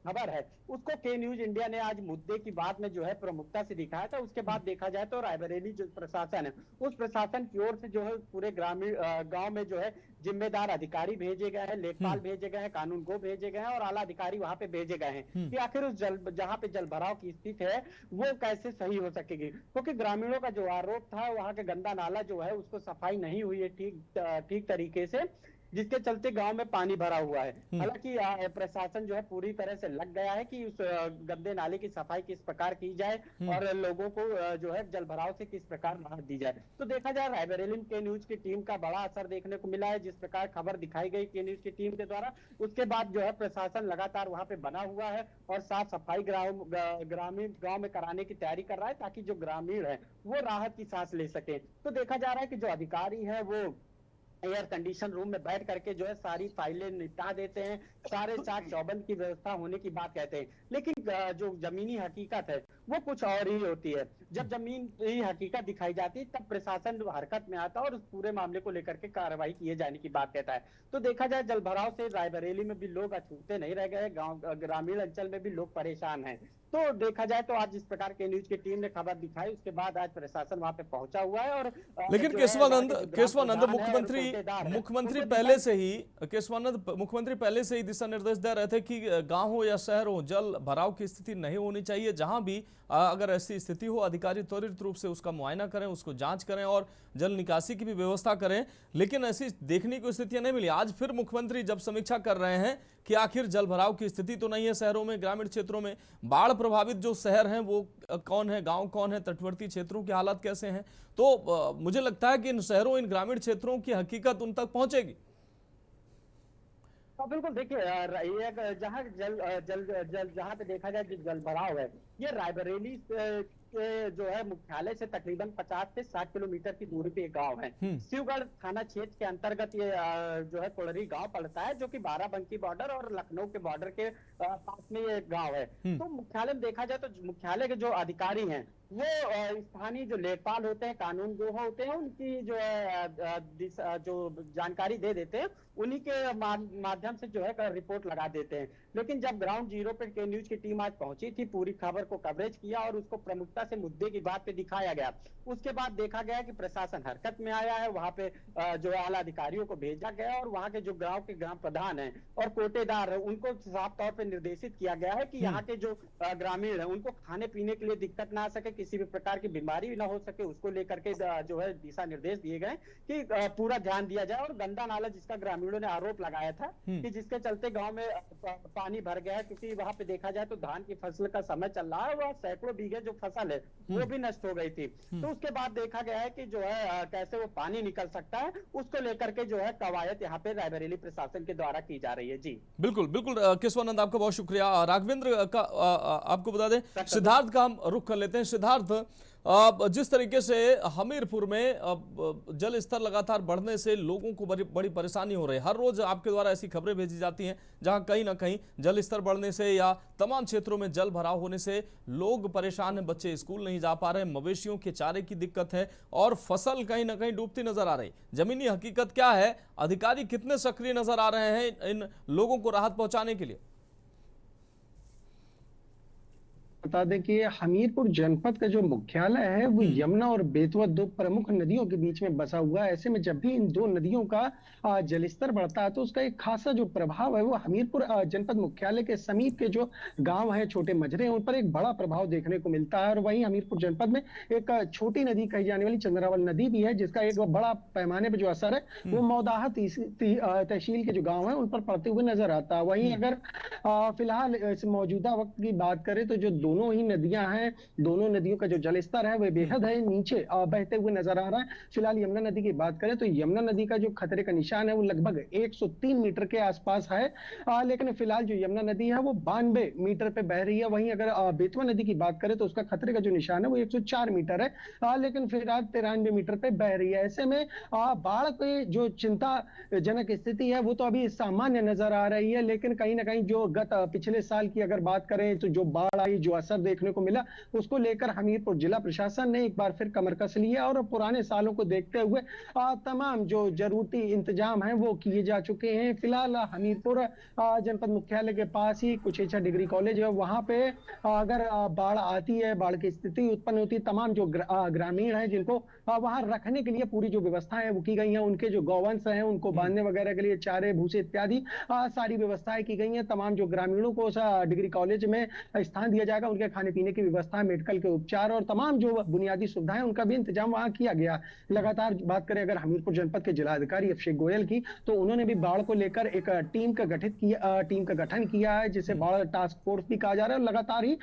खबर है उसको के न्यूज इंडिया ने आज मुद्दे की बात में जो है प्रमुखता से दिखाया था। उसके बाद देखा जाए तो रायबरेली जो प्रशासन है उस प्रशासन की ओर से जो है पूरे ग्रामीण गांव में जो है जिम्मेदार अधिकारी भेजे गए हैं, लेखपाल भेजे गए हैं, कानून गो भेजे गए हैं और आला अधिकारी वहां पे भेजे गए हैं कि आखिर उस जहां पे जल भराव की स्थिति है वो कैसे सही हो सकेगी, क्योंकि ग्रामीणों का जो आरोप था वहां के गंदा नाला जो है उसको सफाई नहीं हुई है ठीक तरीके से, जिसके चलते गांव में पानी भरा हुआ है। हालांकि प्रशासन जो है पूरी तरह से लग गया है कि उस गंदे नाले की सफाई किस प्रकार की जाए और लोगों को जो है जल भराव से किस प्रकार राहत दी जाए। तो देखा जाए रायबरेली के न्यूज की टीम का बड़ा असर देखने को मिला है, जिस प्रकार खबर दिखाई गई के न्यूज की टीम के द्वारा, उसके बाद जो है प्रशासन लगातार वहां पे बना हुआ है और साफ सफाई ग्रामीण गाँव में कराने की तैयारी कर रहा है ताकि जो ग्रामीण है वो राहत की सांस ले सके। तो देखा जा रहा है कि जो अधिकारी है वो एयर कंडीशन रूम में बैठ करके जो है सारी फाइलें निपटा देते हैं, सारे चाक चौबंद की व्यवस्था होने की बात कहते हैं, लेकिन जो जमीनी हकीकत है वो कुछ और ही होती है। जब जमीनी हकीकत दिखाई जाती है तब प्रशासन हरकत में आता है और उस पूरे मामले को लेकर के कार्रवाई किए जाने की बात कहता है। तो देखा जाए जल भराव से रायबरेली में भी लोग अछूते नहीं रह गए, गाँव ग्रामीण अंचल में भी लोग परेशान है। तो देखा जाए तो आज जिस प्रकार के न्यूज की टीम ने खबर दिखाई उसके बाद आज प्रशासन वहां पे पहुंचा हुआ है। और लेकिन केशवानंद मुख्यमंत्री पहले से ही दिशा निर्देश दे रहे थे कि गांव हो या शहर हो जल भराव की स्थिति नहीं होनी चाहिए, जहां भी अगर ऐसी स्थिति हो अधिकारी त्वरित रूप से उसका मुआयना करें, उसको जांच करें और जल निकासी की भी व्यवस्था करें, लेकिन ऐसी देखने को स्थितियां नहीं मिली। आज फिर मुख्यमंत्री जब समीक्षा कर रहे हैं कि आखिर जल भराव की स्थिति तो नहीं है शहरों में, ग्रामीण क्षेत्रों में बाढ़ प्रभावित जो शहर हैं वो कौन है, गांव कौन है, तटवर्ती क्षेत्रों की हालत कैसे हैं, तो मुझे लगता है कि इन शहरों इन ग्रामीण क्षेत्रों की हकीकत उन तक पहुंचेगी। तो बिल्कुल देखिए जहाँ जहाँ पे देखा जाए जल भराव है ये रायबरेली जो है मुख्यालय से तकरीबन 50 से 60 किलोमीटर की दूरी पे एक गांव है। शिवगढ़ थाना क्षेत्र के अंतर्गत ये जो है कोड़री गांव पड़ता है, जो कि बाराबंकी बॉर्डर और लखनऊ के बॉर्डर के पास में ये गांव है। तो मुख्यालय में देखा जाए तो मुख्यालय के जो अधिकारी हैं वो स्थानीय जो लेखपाल होते हैं, कानून गो होते हैं, उनकी जो है जो जानकारी दे देते हैं उन्हीं के माध्यम से जो है रिपोर्ट लगा देते हैं। लेकिन जब ग्राउंड जीरो पे के न्यूज की टीम आज पहुंची थी, पूरी खबर को कवरेज किया और उसको प्रमुखता से मुद्दे की बात पे दिखाया गया, उसके बाद देखा गया कि प्रशासन हरकत में आया है, वहां पे जो आला अधिकारियों को भेजा गया और वहां के जो गांव के ग्राम प्रधान है और कोटेदार है उनको साफ तौर पे निर्देशित किया गया है कि यहाँ के जो ग्रामीण है उनको खाने पीने के लिए दिक्कत ना आ सके, किसी भी प्रकार की बीमारी भी ना हो सके, उसको लेकर के जो है दिशा निर्देश दिए गए कि पूरा ध्यान दिया जाए। और गंदा नाला जिसका ग्रामीणों ने आरोप लगाया था कि जिसके चलते गांव में पानी भर गया है, क्योंकि वहां पे देखा जाए तो धान की फसल का समय चल रहा है, वह सैकड़ों बीघे जो फसल है वो भी नष्ट हो गई थी। तो उसके बाद देखा गया है कि जो है कैसे वो पानी निकल सकता है, उसको लेकर के जो है कवायद यहाँ पे रायबरेली प्रशासन के द्वारा की जा रही है। जी बिल्कुल बिल्कुल केशवानंद, आपका बहुत शुक्रिया। राघवेंद्र का आपको बता दें, सिद्धार्थ का हम रुख कर लेते हैं। सिद्धार्थ, जिस तरीके से हमीरपुर में जल स्तर लगातार बढ़ने से लोगों को बड़ी परेशानी हो रही है, हर रोज आपके द्वारा ऐसी खबरें भेजी जाती हैं जहां कहीं ना कहीं जल स्तर बढ़ने से या तमाम क्षेत्रों में जल भराव होने से लोग परेशान हैं, बच्चे स्कूल नहीं जा पा रहे, मवेशियों के चारे की दिक्कत है और फसल कहीं ना कहीं डूबती नजर आ रही। जमीनी हकीकत क्या है, अधिकारी कितने सक्रिय नजर आ रहे हैं इन लोगों को राहत पहुंचाने के लिए? बता दें कि हमीरपुर जनपद का जो मुख्यालय है वो यमुना और बेतवा दो प्रमुख नदियों के बीच में बसा हुआ है। ऐसे में जब भी इन दो नदियों का जलस्तर बढ़ता है तो उसका एक खासा जो प्रभाव है वो हमीरपुर जनपद मुख्यालय के समीप के जो गांव है, छोटे मजरे हैं, उन पर एक बड़ा प्रभाव देखने को मिलता है। और वहीं हमीरपुर जनपद में एक छोटी नदी कही जाने वाली चंद्रावल नदी भी है, जिसका एक बड़ा पैमाने पर जो असर है वो मौदाहा तहसील के जो गाँव है उन पर पड़ते हुए नजर आता है। वहीं अगर फिलहाल इस मौजूदा वक्त की बात करें तो जो दोनों ही नदियां हैं, दोनों नदियों का जो जलस्तर है वह बेहद है नीचे बहते हुए नजर आ रहा है। फिलहाल यमुना नदी की बात करें तो यमुना नदी का जो खतरे का निशान है वो लगभग 103 मीटर के आसपास है, लेकिन फिलहाल जो यमुना नदी है वो 92 मीटर पे बह रही है। वहीं अगर बेतवा नदी की बात करें तो उसका खतरे का जो निशान है वो 104 मीटर है, लेकिन फिलहाल 93 मीटर पे बह रही है। ऐसे में बाढ़ की जो चिंताजनक स्थिति है वो तो अभी सामान्य नजर आ रही है, लेकिन कहीं ना कहीं जो पिछले साल की अगर बात करें तो जो बाढ़ आई, जो असर देखने को मिला, उसको लेकर हमीरपुर जिला प्रशासन ने एक बार फिर कमर कस ली है और पुराने सालों को देखते हुए तमाम जो जरूरी इंतजाम हैं वो किए जा चुके हैं। फिलहाल हमीरपुर जनपद मुख्यालय के पास ही कुछेचा डिग्री कॉलेज है, वहां पे अगर बाढ़ आती है, बाढ़ की स्थिति उत्पन्न होती है, तमाम जो ग्रामीण है जिनको वहां रखने के लिए पूरी जो व्यवस्थाएं वो की गई हैं, उनके जो गौवंश हैं उनको बांधने वगैरह के लिए चारे भूसे इत्यादि सारी व्यवस्थाएं की गई हैं। तमाम जो ग्रामीणों को उस डिग्री कॉलेज में स्थान दिया जाएगा, उनके खाने पीने की व्यवस्था, मेडिकल के उपचार और तमाम जो बुनियादी सुविधाएं उनका भी इंतजाम वहां किया गया। लगातार बात करें अगर हमीरपुर जनपद के जिलाधिकारी अभिषेक गोयल की, तो उन्होंने भी बाढ़ को लेकर एक टीम का गठन किया है, जिसे बाढ़ टास्क फोर्स भी कहा जा रहा है।94 ही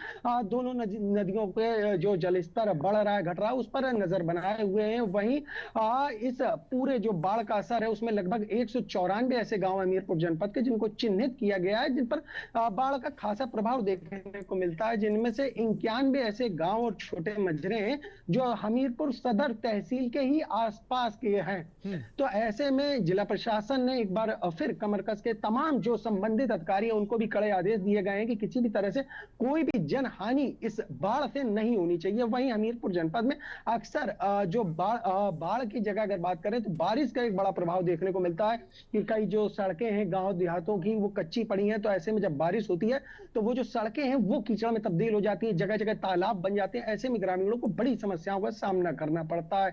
दोनों नदियों के जो जलस्तर बढ़ रहा है, घट रहा है, उस पर नजर बनाए हुए हैं। वहीं इस पूरे जो बाढ़ का असर है उसमें लगभग 194 ऐसे गांव हमीरपुर जनपद के जिनको चिन्हित किया गया है, जिन पर बाढ़ का खासा प्रभाव देखने को मिलता है, जिनमें से 91 ऐसे गांव और छोटे मजरे हैं जो हमीरपुर सदर तहसील के ही आसपास के हैं। तो ऐसे में जिला प्रशासन ने एक बार फिर कमर कस के तमाम जो संबंधित अधिकारी हैं उनको भी कड़े आदेश दिए गए हैं कि किसी भी तरह से कोई भी जनहानि इस बाढ़ से नहीं होनी चाहिए। वहीं हमीरपुर जनपद में अक्सर जो बाढ़ की जगह अगर बात करें तो बारिश का एक बड़ा प्रभाव देखने को मिलता है कि कई जो सड़कें हैं गांव देहातों की वो कच्ची पड़ी हैं, तो ऐसे में जब बारिश होती है तो वो जो सड़कें हैं वो कीचड़ में तब्दील हो जाती है, जगह जगह तालाब बन जाते हैं। ऐसे में ग्रामीणों को बड़ी समस्याओं का सामना करना पड़ता है।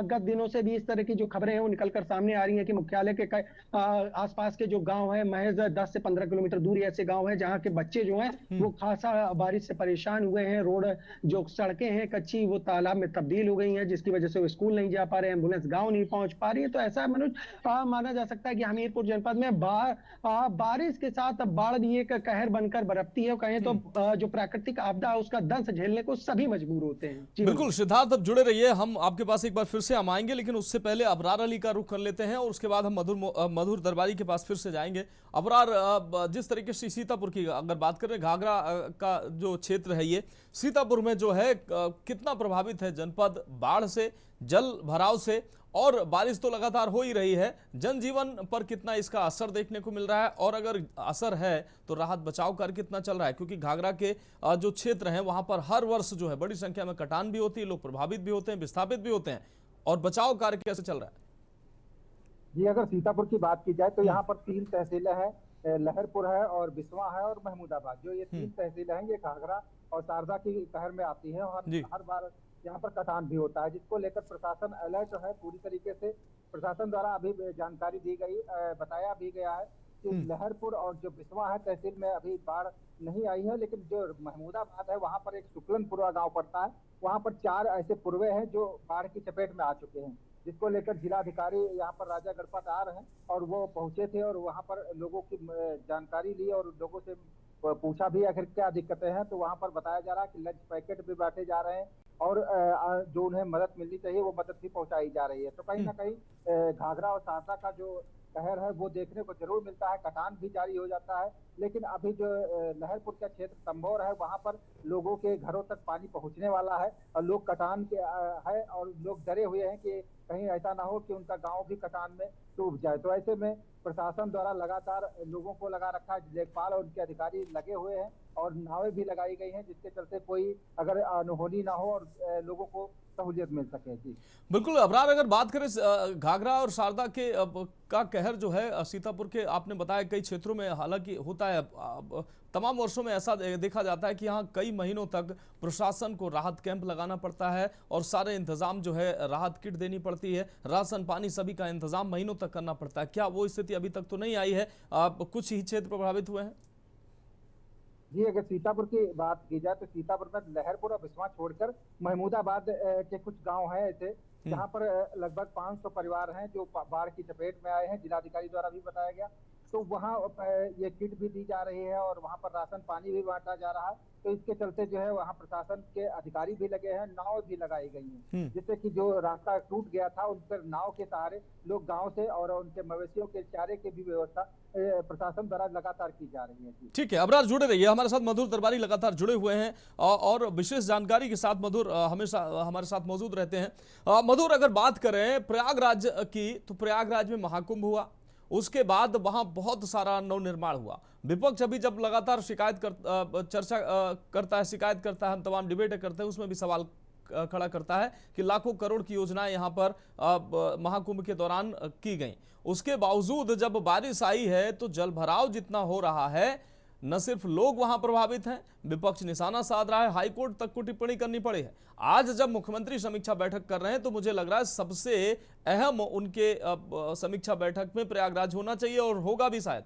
गत दिनों से भी इस तरह की जो खबरें हैं वो निकलकर सामने आ रही हैं कि मुख्यालय के आसपास के जो गांव है, महज 10 से 15 किलोमीटर दूर ऐसे गांव है जहां के बच्चे जो हैं वो खासा बारिश से परेशान हुए हैं। रोड जो सड़कें हैं कच्ची वो तालाब में तब्दील हो गई हैं, जिसकी वजह से वो स्कूल नहीं जा पा रहे, एम्बुलेंस गांव नहीं पहुंच पा रही है। तो ऐसा माना जा सकता है कि हमीरपुर जनपद में बारिश के साथ बाढ़ भी एक कहर बनकर बरपती है। कहें तो जो प्राकृतिक आपदा है उसका दंश झेलने को सभी मजबूर होते हैं। बिल्कुल सिद्धार्थ, अब जुड़े रहिए, हम आपके पास एक बार फिर से हम आएंगे, लेकिन उससे पहले अबरार अली का रुख कर लेते हैं और उसके बाद हम मधुर दरबारी के पास फिर से जाएंगे। अबरार, जिस तरीके से सीतापुर की अगर बात करें, घाघरा का जो क्षेत्र है ये सीतापुर में जो है कितना प्रभावित है जनपद बाढ़ से, जल भराव से, और बारिश तो लगातार हो ही रही है, जनजीवन पर कितना इसका असर देखने को मिल रहा है, और अगर असर है तो राहत बचाव कार्य कितना चल रहा है? क्योंकि घाघरा के जो क्षेत्र हैं वहां पर हर वर्ष जो है बड़ी संख्या में कटान भी होती है, लोग प्रभावित भी होते हैं, विस्थापित भी होते हैं, और बचाव कार्य कैसे चल रहा है? जी, अगर सीतापुर की बात की जाए तो यहाँ पर 3 तहसीलें हैं, लहरपुर है और बिस्वा है और महमूदाबाद। जो ये 3 तहसीलें हैं ये घाघरा और शारदा की कहर में आती है, और हर बार यहाँ पर कटान भी होता है, जिसको लेकर प्रशासन अलर्ट है पूरी तरीके से। प्रशासन द्वारा अभी जानकारी दी गई, बताया भी गया है कि लहरपुर और जो बिस्वा है तहसील में अभी बाढ़ नहीं आई है, लेकिन जो महमूदाबाद है वहाँ पर एक शुक्लनपुरा गाँव पड़ता है, वहाँ पर 4 ऐसे पुरवे हैं जो बाढ़ की चपेट में आ चुके हैं, जिसको लेकर जिलाधिकारी यहाँ पर राजा गढ़पादार हैं और वो पहुंचे थे और वहाँ पर लोगों की जानकारी ली और लोगों से पूछा भी आखिर क्या दिक्कतें हैं। तो वहाँ पर बताया जा रहा है कि लंच पैकेट भी बांटे जा रहे हैं और जो उन्हें मदद मिलनी चाहिए वो मदद भी पहुंचाई जा रही है। तो कहीं ना कहीं घाघरा और शारदा का जो कहर है वो देखने को जरूर मिलता है, कटान भी जारी हो जाता है, लेकिन अभी जो लहरपुर का क्षेत्र तंबोर है वहाँ पर लोगों के घरों तक पानी पहुँचने वाला है और लोग कटान के है और लोग डरे हुए हैं कि कहीं ऐसा ना हो कि उनका गांव भी कटान में डूब जाए। तो ऐसे में प्रशासन द्वारा लगातार लोगों को लगा रखा है, लेखपाल और उनके अधिकारी लगे हुए हैं और नावें भी लगाई गई हैं, जिसके चलते कोई अगर अनहोनी ना हो और लोगों को सहूलियत मिल सके। जी बिल्कुल अबरार, अगर बात करें घाघरा और शारदा के का कहर जो है सीतापुर के, आपने बताया कई क्षेत्रों में हालांकि होता है, तमाम वर्षों में ऐसा देखा जाता है कि यहाँ कई महीनों तक प्रशासन को राहत कैंप लगाना पड़ता है और सारे इंतजाम जो है, राहत किट देनी पड़ती है, राशन पानी सभी का इंतजाम महीनों तक करना पड़ता है। क्या वो स्थिति अभी तक तो नहीं आई है? कुछ ही क्षेत्र प्रभावित हुए हैं? जी, अगर सीतापुर की बात की जाए तो सीतापुर में लहरपुर और बिस्वा छोड़कर महमूदाबाद के कुछ गांव हैं ऐसे, जहां पर लगभग 500 परिवार हैं जो बाढ़ की चपेट में आए हैं। जिलाधिकारी द्वारा भी बताया गया, तो वहाँ ये किट भी दी जा रही है और वहाँ पर राशन पानी भी बांटा जा रहा है। तो इसके चलते जो है वहाँ प्रशासन के अधिकारी भी लगे हैं, नाव भी लगाई गई हैं, जिससे कि जो रास्ता टूट गया था उन पर नाव के सहारे लोग गांव से और उनके मवेशियों के चारे की भी व्यवस्था प्रशासन द्वारा लगातार की जा रही है। ठीक है अबरार, जुड़े रहिए हमारे साथ। मधुर दरबारी लगातार जुड़े हुए हैं और विशेष जानकारी के साथ मधुर हमेशा हमारे साथ मौजूद रहते हैं। मधुर, अगर बात करें प्रयागराज की, तो प्रयागराज में महाकुंभ हुआ, उसके बाद वहां बहुत सारा नवनिर्माण हुआ। विपक्ष अभी जब लगातार चर्चा करता है, शिकायत करता है, हम तमाम डिबेट करते हैं, उसमें भी सवाल खड़ा करता है कि लाखों करोड़ की योजनाएं यहां पर महाकुंभ के दौरान की गई। उसके बावजूद जब बारिश आई है तो जलभराव जितना हो रहा है, न सिर्फ लोग वहां प्रभावित हैं, विपक्ष निशाना साध रहा है, हाईकोर्ट तक को टिप्पणी करनी पड़ी है। आज जब मुख्यमंत्री समीक्षा बैठक कर रहे हैं तो मुझे लग रहा है सबसे अहम उनके समीक्षा बैठक में प्रयागराज होना चाहिए और होगा भी शायद।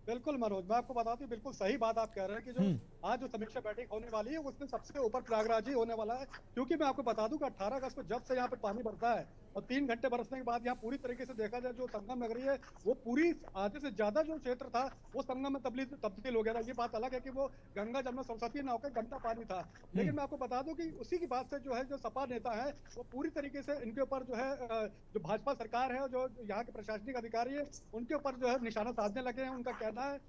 बिल्कुल मनोज, मैं आपको बता दूं, बिल्कुल सही बात आप कह रहे हैं कि जो आज जो समीक्षा बैठक होने वाली है उसमें सबसे ऊपर प्रयागराज ही होने वाला है। क्योंकि मैं आपको बता दूं कि 18 अगस्त को जब से यहाँ पे पानी बढ़ता है और 3 घंटे बरसने के बाद यहाँ पूरी तरीके से देखा जाए जो संगम नगरी है वो पूरी आधे से ज्यादा जो क्षेत्र था वो संगम में तब्दील हो गया था। ये बात अलग है कि वो गंगा जमुना सरस्वती ना होकर गंदा पानी था, लेकिन मैं आपको बता दूं कि उसी की बात से जो है जो सपा नेता है वो पूरी तरीके से इनके ऊपर जो है जो भाजपा सरकार है और जो यहाँ के प्रशासनिक अधिकारी है उनके ऊपर जो है निशाना साधने लगे हैं। उनका कहना है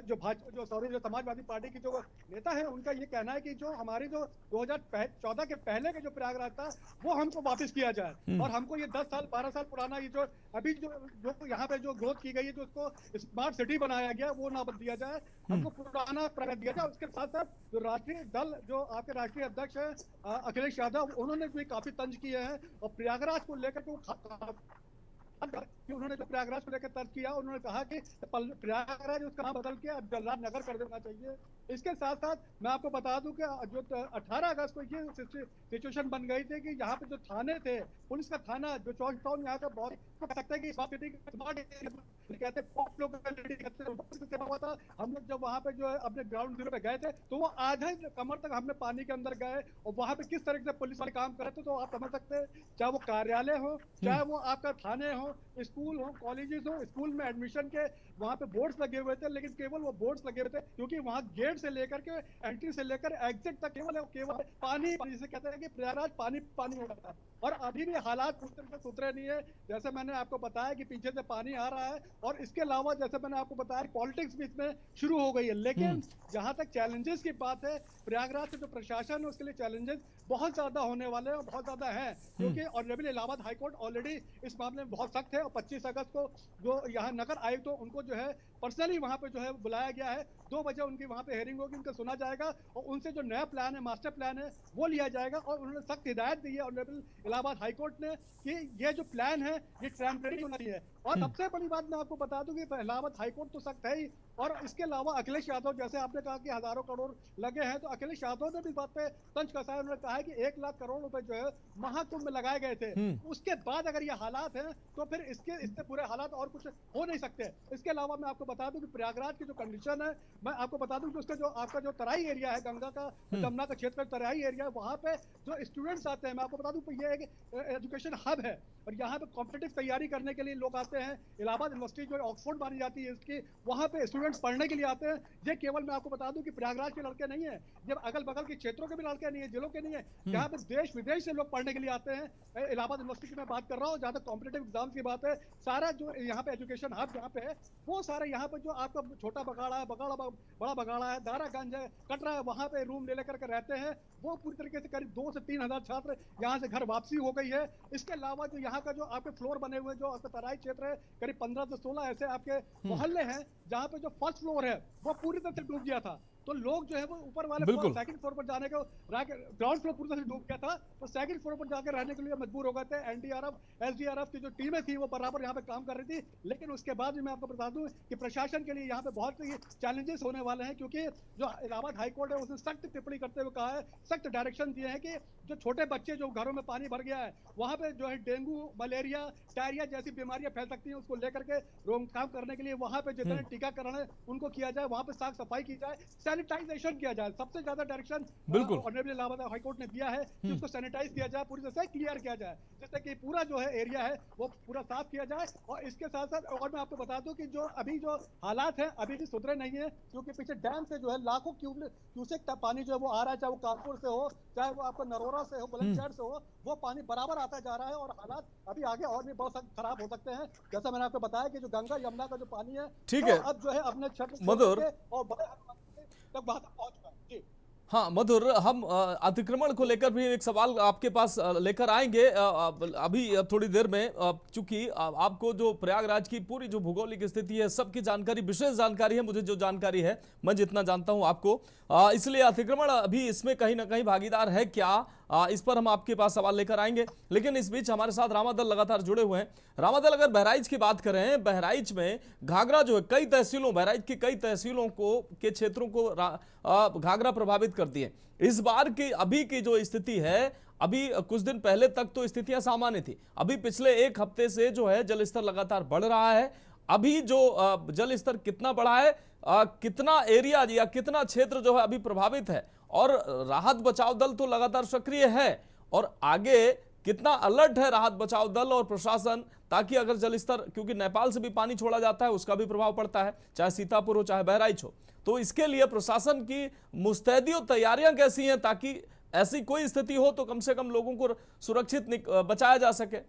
जो समाजवादी पार्टी की जो नेता है उनका ये कहना है कि जो हमारी जो 2014 के पहले का जो प्रयागराज था वो हमको वापस किया जाए और हमको ये 10 साल 12 साल पुराना ये जो अभी जो यहाँ पे जो ग्रोथ की गई है, जो उसको स्मार्ट सिटी बनाया गया वो ना दिया जाए, हमको पुराना प्रयागराज दिया जाए। उसके साथ साथ जो राष्ट्रीय दल जो आपके राष्ट्रीय अध्यक्ष है अखिलेश यादव, उन्होंने भी काफी तंज किए हैं और प्रयागराज को लेकर उन्होंने जो प्रयागराज को लेकर तर्क किया, उन्होंने कहा कि प्रयागराज उसका नाम बदल के अब जलराज नगर कर देना चाहिए। इसके साथ साथ मैं आपको बता दूं कि जो 18 अगस्त को ये सिचुएशन बन गई थी कि यहाँ पे जो थाने थे, पुलिस का थाना जो चौक टाउन यहाँ का बहुत कह सकते हैं कि कहते हुआ था। हम लोग जब वहाँ पे जो है अपने ग्राउंड जीरो पे गए थे तो वो आधे कमर तक हमने पानी के अंदर गए और वहाँ पे किस तरह से पुलिस वाले काम कर रहे थे तो आप समझ सकते हैं। चाहे वो कार्यालय हो, चाहे वो आपका थाने हो, स्कूल हो, कॉलेजेस हो, स्कूल में एडमिशन के वहाँ पे बोर्ड्स लगे हुए थे, लेकिन केवल वो बोर्ड्स लगे हुए थे क्योंकि वहाँ गेट से लेकर के एंट्री से लेकर एग्जिट तक केवल पानी, जिसे कहते हैं कि प्रयागराज पानी पानी हो रहा था। और अभी भी हालात पूरी तरह से सुधरे नहीं है। जैसे मैंने आपको बताया कि पीछे से पानी आ रहा है और इसके अलावा जैसे मैंने आपको बताया पॉलिटिक्स भी इसमें शुरू हो गई है। लेकिन जहां तक चैलेंजेस की बात है, प्रयागराज से जो प्रशासन है उसके लिए चैलेंजेस बहुत ज्यादा होने वाले हैं और बहुत ज्यादा हैं, क्योंकि ऑनरेबल इलाहाबाद हाईकोर्ट ऑलरेडी इस मामले में बहुत सख्त है और 25 अगस्त को जो यहाँ नगर आयुक्त तो उनको जो है पर्सनली वहां पे जो है बुलाया गया है। 2 बजे उनकी वहां पे हेयरिंग होगी, उनका सुना जाएगा और उनसे जो नया प्लान है, मास्टर प्लान है, वो लिया जाएगा। और उन्होंने सख्त हिदायत दी है ऑनरेबल इलाहाबाद हाईकोर्ट ने कि ये जो प्लान है ये ट्रांसपेरेंट होना चाहिए। और सबसे बड़ी बात मैं आपको बता दूं कि इलाहाबाद हाईकोर्ट तो सख्त है ही, और इसके अलावा अखिलेश यादव, जैसे आपने कहा कि हजारों करोड़ लगे हैं, तो अखिलेश यादव ने भी बात पे तंज कसा है। उन्होंने कहा है कि 1 लाख करोड़ रुपए जो है महाकुंभ में लगाए गए थे। उसके बाद अगर ये हालात हैं तो फिर इससे पूरे हालात और कुछ हो नहीं सकते। इसके अलावा मैं आपको बता दूं कि प्रयागराज की जो कंडीशन है, मैं आपको बता दूं कि उसका जो आपका जो तराई एरिया है, गंगा का जमुना का क्षेत्र का तराई एरिया है, वहाँ पे जो स्टूडेंट्स आते हैं, मैं आपको बता दूं ये एक एजुकेशन हब है और यहाँ पे कॉम्पिटिटिव तैयारी करने के लिए लोग आते हैं। इलाहाबाद यूनिवर्सिटी जो ऑक्सफोर्ड मानी जाती है इसकी, वहाँ पे स्टूडेंट्स पढ़ने के लिए आते हैं। ये केवल मैं आपको बता दूं कि प्रयागराज के लड़के नहीं है, जब अगल बगल के क्षेत्रों के भी लड़के नहीं है, जिलों के नहीं है, यहाँ पे देश विदेश से लोग पढ़ने के लिए आते हैं। इलाहाबाद यूनिवर्सिटी की मैं बात कर रहा हूँ, जहाँ तक कॉम्पिटिटिव एग्जाम्स की बात है, सारा जो यहाँ पे एजुकेशन हब यहाँ पे है, वो सारा यहाँ पे जो आपका छोटा बगाड़ा है, बड़ा बगाड़ा है, दारागंज है, कटरा है, वहाँ पे रूम ले लेकर के रहते हैं। वो पूरी तरीके से करीब 2 से 3 हजार छात्र यहाँ से घर वापसी हो गई है। इसके अलावा जो यहाँ का जो आपके फ्लोर बने हुए जो आपका तराई क्षेत्र है, करीब 15 से 16 ऐसे आपके मोहल्ले हैं जहाँ पे जो फर्स्ट फ्लोर है वो पूरी तरह से डूब गया था। तो लोग जो है वो ऊपर वाले सेकंड फ्लोर पर जाने का, ग्राउंड फ्लोर पूरी तरह से डूब गया था, तो सेकंड फ्लोर पर जाकर रहने के लिए मजबूर हो गए थे। एनडीआरएफ एसडीआरएफ की जो टीमें थी वो बराबर यहाँ पे काम कर रही थी, लेकिन उसके बाद भी मैं आपको बता दूं कि प्रशासन के लिए यहाँ पे बहुत ही चैलेंजेस होने वाले हैं, क्योंकि जो इलाहाबाद हाईकोर्ट है उसने सख्त टिप्पणी करते हुए कहा है, सख्त डायरेक्शन दिए हैं कि जो छोटे बच्चे जो घरों में पानी भर गया है वहाँ पे जो है डेंगू, मलेरिया, डायरिया जैसी बीमारियां फैल सकती हैं, उसको लेकर के रोकथाम करने के लिए वहाँ पे जितने टीकाकरण है उनको किया जाए, वहाँ पे साफ सफाई की जाए, सैनिटाइजेशन किया जाए। सबसे ज्यादा डायरेक्शन ऑनरेबल इलाहाबाद हाईकोर्ट ने दिया है कि उसको सैनिटाइज किया जाए, पूरी तरह से क्लियर किया जाए, जिससे कि पूरा जो है एरिया है वो पूरा साफ किया जाए। और इसके साथ साथ और मैं आपको बता दूं कि जो अभी जो हालात है अभी भी सुधरे नहीं है, क्योंकि पीछे डैम से जो है लाखों क्यूसेक पानी जो है वो आ रहा है, चाहे वो कानपुर से हो, चाहे वो आपको नरोरा से हो, बुलंदशहर से हो, वो पानी बराबर आता जा रहा है और हालात अभी आगे और भी बहुत खराब हो सकते हैं। जैसा मैंने आपको बताया कि जो गंगा यमुना का जो पानी है, ठीक है, अब जो है अपने क्षेत्र मधुर और बड़े तक वहां तक पहुंच चुका है। जी हाँ मधुर, हम अतिक्रमण को लेकर भी एक सवाल आपके पास लेकर आएंगे अभी थोड़ी देर में, चूंकि आपको जो प्रयागराज की पूरी जो भौगोलिक स्थिति है सबकी जानकारी, विशेष जानकारी है, मुझे जो जानकारी है मैं जितना जानता हूं आपको, इसलिए अतिक्रमण अभी इसमें कहीं ना कहीं भागीदार है क्या, इस पर हम आपके पास सवाल लेकर आएंगे। लेकिन इस बीच हमारे साथ रामादल लगातार जुड़े हुए हैं। रामादल, अगर बहराइच की बात करें, बहराइच में घाघरा जो है कई तहसीलों, बहराइच की कई तहसीलों को के क्षेत्रों को घाघरा प्रभावित करती है। इस बार की अभी की जो स्थिति है, अभी कुछ दिन पहले तक तो स्थितियां सामान्य थी, अभी पिछले एक हफ्ते से जो है जलस्तर लगातार बढ़ रहा है। अभी जो जल स्तर कितना बढ़ा है, कितना एरिया या कितना क्षेत्र जो है अभी प्रभावित है, और राहत बचाव दल तो लगातार सक्रिय है, और आगे कितना अलर्ट है राहत बचाव दल और प्रशासन, ताकि अगर जल स्तर, क्योंकि नेपाल से भी पानी छोड़ा जाता है उसका भी प्रभाव पड़ता है, चाहे सीतापुर हो चाहे बहराइच हो, तो इसके लिए प्रशासन की मुस्तैदी और तैयारियां कैसी हैं ताकि ऐसी कोई स्थिति हो तो कम से कम लोगों को सुरक्षित बचाया जा सके?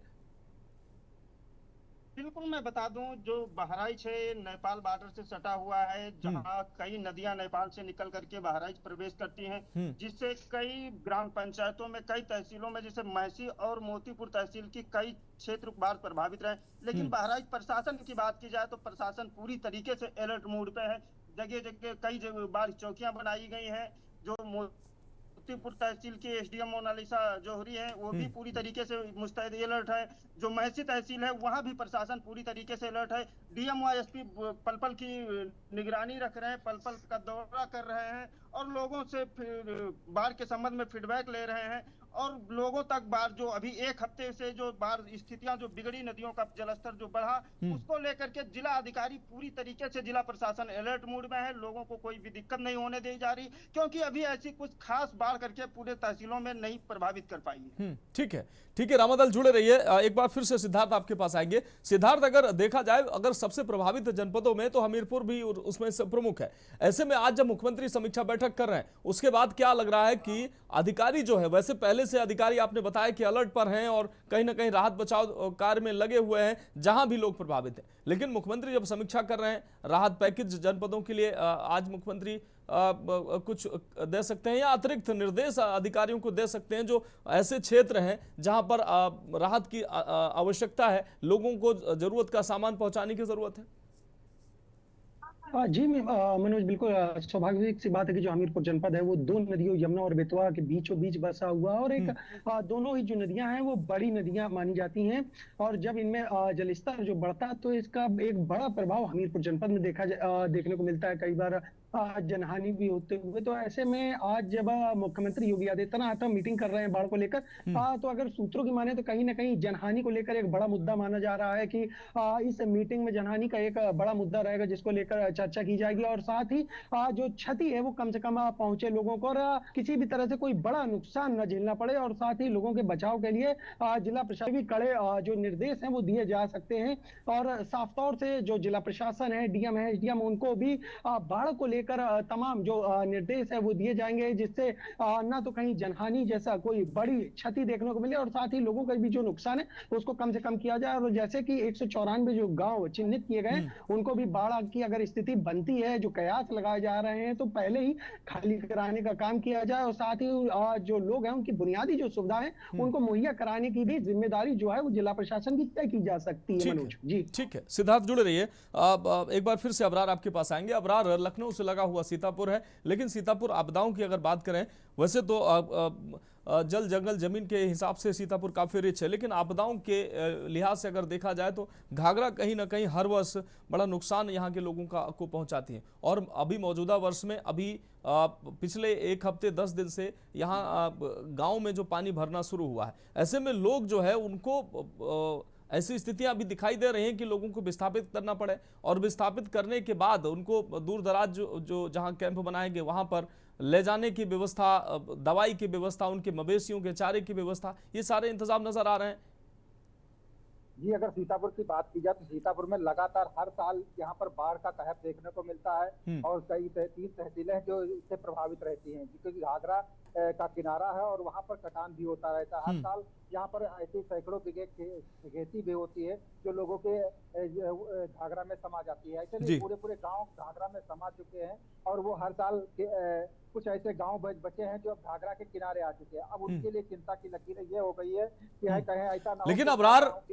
बिल्कुल, मैं बता दूं, जो बहराइच है नेपाल बॉर्डर से सटा हुआ है, जहां कई नदियां नेपाल से निकल करके बहराइच प्रवेश करती हैं, जिससे कई ग्राम पंचायतों में, कई तहसीलों में, जैसे महसी और मोतीपुर तहसील की कई क्षेत्र बाढ़ प्रभावित रहे। लेकिन बहराइच प्रशासन की बात की जाए तो प्रशासन पूरी तरीके से अलर्ट मोड पे है। जगह जगह कई जगह बाढ़ चौकियां बनाई गई हैं। जो मोतीपुर तहसील की एसडीएम मोनालिसा जौहरी है वो भी पूरी तरीके से मुस्तैद अलर्ट है। जो महसी तहसील है वहां भी प्रशासन पूरी तरीके से अलर्ट है। डीएम व एसपी पलपल की निगरानी रख रहे हैं, पलपल का दौरा कर रहे हैं और लोगों से बाढ़ के संबंध में फीडबैक ले रहे हैं, और लोगों तक बाढ़ जो अभी एक हफ्ते से जो बाढ़ स्थितियां जो बिगड़ी, नदियों का जलस्तर जो बढ़ा, उसको लेकर के जिला अधिकारी पूरी तरीके से, जिला प्रशासन अलर्ट मोड में है। लोगों को कोई भी दिक्कत नहीं होने दी जा रही, क्योंकि अभी ऐसी कुछ खास बाढ़ करके पूरे तहसीलों में नहीं प्रभावित कर पाई है। ठीक है, ठीक है रामादल, जुड़े रहिए। एक बार फिर से सिद्धार्थ आपके पास आएंगे। सिद्धार्थ, अगर देखा जाए, अगर सबसे प्रभावित जनपदों में तो हमीरपुर भी उसमें से प्रमुख है। ऐसे में आज जब मुख्यमंत्री समीक्षा बैठक कर रहे हैं, उसके बाद क्या लग रहा है कि अधिकारी जो है, वैसे पहले से अधिकारी आपने बताया कि अलर्ट पर हैं और कहीं ना कहीं राहत बचाव कार्य में लगे हुए हैं जहां भी लोग प्रभावित हैं, लेकिन मुख्यमंत्री जब समीक्षा कर रहे हैं राहत पैकेज जनपदों के लिए, आज मुख्यमंत्री कुछ दे सकते हैं या अतिरिक्त निर्देश अधिकारियों को दे सकते हैं जो ऐसे क्षेत्र हैं जहां पर राहत की आवश्यकता है, लोगों को जरूरत का सामान पहुंचाने की जरूरत है? जी मनोज, बिल्कुल स्वाभाविक सी बात है कि जो हमीरपुर जनपद है वो दो नदियों यमुना और बेतवा के बीचों बीच बसा हुआ, और एक दोनों ही जो नदियां हैं वो बड़ी नदियां मानी जाती हैं, और जब इनमें जलस्तर जो बढ़ता है तो इसका एक बड़ा प्रभाव हमीरपुर जनपद में देखने को मिलता है, कई बार जनहानि भी होते हुए। तो ऐसे में आज जब मुख्यमंत्री योगी आदित्यनाथ मीटिंग कर रहे हैं बाढ़ को लेकर, तो अगर सूत्रों की माने तो कहीं ना कहीं जनहानि को लेकर एक बड़ा मुद्दा माना जा रहा है कि इस मीटिंग में जनहानि का एक बड़ा मुद्दा रहेगा जिसको लेकर चर्चा की जाएगी, और साथ ही जो क्षति है वो कम से कम पहुंचे लोगों को, और किसी भी तरह से कोई बड़ा नुकसान न झेलना पड़े, और साथ ही लोगों के बचाव के लिए जिला प्रशासन भी कड़े जो निर्देश हैं वो दिए जा सकते हैं। और साफ तौर से जो जिला प्रशासन है, डीएम है, एसडीएम, उनको भी बाढ़ को लेकर तमाम जो निर्देश है वो दिए जाएंगे, जिससे ना तो कहीं जनहानि जैसा कोई बड़ी क्षति देखने को मिले, और साथ ही लोगों का भी जो नुकसान है उसको कम से कम किया जाए। और जैसे कि 194 जो गांव चिन्हित किए गए उनको भी बाढ़ की अगर स्थिति बनती है, जो कयास लगाए जा रहे हैं, तो पहले ही खाली कराने का काम किया जाए, और साथ ही जो लोग हैं उनकी बुनियादी जो सुविधाएं उनको मुहैया कराने की भी जिम्मेदारी जो है वो जिला प्रशासन की तय की जा सकती है। मनोज जी, ठीक है। सिद्धार्थ, जुड़े रहिए। एक बार फिर से अबरार आपके पास आएंगे। अबरार, लखनऊ से लगा हुआ सीतापुर है, लेकिन सीतापुर आपदाओं की अगर बात करें, वैसे तो जल जंगल जमीन के हिसाब से सीतापुर काफ़ी रिच है, लेकिन आपदाओं के लिहाज से अगर देखा जाए तो घाघरा कहीं ना कहीं हर वर्ष बड़ा नुकसान यहाँ के लोगों को पहुँचाती है। और अभी मौजूदा वर्ष में अभी पिछले एक हफ्ते 10 दिन से यहाँ गाँव में जो पानी भरना शुरू हुआ है, ऐसे में लोग जो है उनको ऐसी स्थितियां अभी दिखाई दे रही हैं कि लोगों को विस्थापित करना पड़े, और विस्थापित करने के बाद उनको दूर दराज जो जहां कैंप बनाए गए वहां पर ले जाने की व्यवस्था, दवाई की व्यवस्था, उनके मवेशियों के चारे की व्यवस्था, ये सारे इंतजाम नजर आ रहे हैं। जी, अगर सीतापुर की बात की जाए तो सीतापुर में लगातार हर साल यहाँ पर बाढ़ का कहर देखने को मिलता है, और कई 3 तहसीलें हैं जो इससे प्रभावित रहती हैं, क्योंकि घाघरा का किनारा है और वहाँ पर कटान भी होता रहता है। हर साल यहाँ पर ऐसी सैकड़ों बीघे खेती भी होती है जो लोगों के घाघरा में समा जाती है। ऐसे पूरे गांव घाघरा में समा चुके हैं, और वो हर साल कुछ ऐसे गांव बचे हैं जो अब घाघरा के किनारे आ चुके हैं। अब उनके लिए चिंता की लकीरें ये हो गई है कि कहीं ऐसा ना हो। लेकिन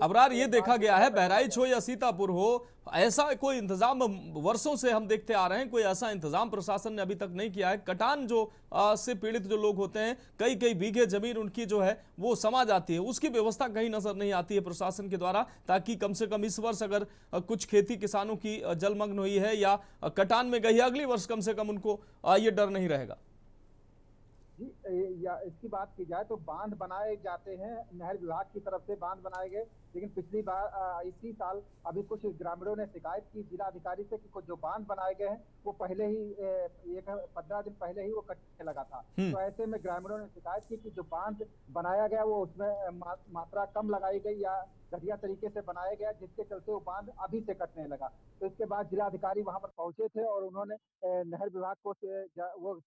अबरार ये देखा गया है, बहराइच हो या सीतापुर हो, ऐसा कोई इंतजाम वर्षों से हम देखते आ रहे हैं, कोई ऐसा इंतजाम प्रशासन ने अभी तक नहीं किया है। कटान जो से पीड़ित जो लोग होते हैं, कई बीघे जमीन उनकी जो है वो समा जाती है, उसकी व्यवस्था कहीं नजर नहीं आती है प्रशासन के द्वारा, ताकि कम से कम इस वर्ष अगर कुछ खेती किसानों की जलमग्न हुई है या कटान में गई है, अगली वर्ष कम से कम उनको ये डर नहीं रहेगा। जी, या इसकी बात की जाए तो बांध बनाए जाते हैं, नहर विभाग की तरफ से बांध बनाए गए, लेकिन पिछली बार इसी साल अभी कुछ ग्रामीणों ने शिकायत की जिलाधिकारी से कि कुछ जो बांध बनाए गए हैं वो पहले ही 15 दिन पहले ही वो कटने लगा था। तो ऐसे में ग्रामीणों ने शिकायत की कि जो बांध बनाया गया वो उसमें मात्रा कम लगाई गई या घटिया तरीके से बनाया गया, जिसके चलते वो बांध अभी से कटने लगा। तो इसके बाद जिलाधिकारी वहां पर पहुंचे थे और उन्होंने नहर विभाग को वो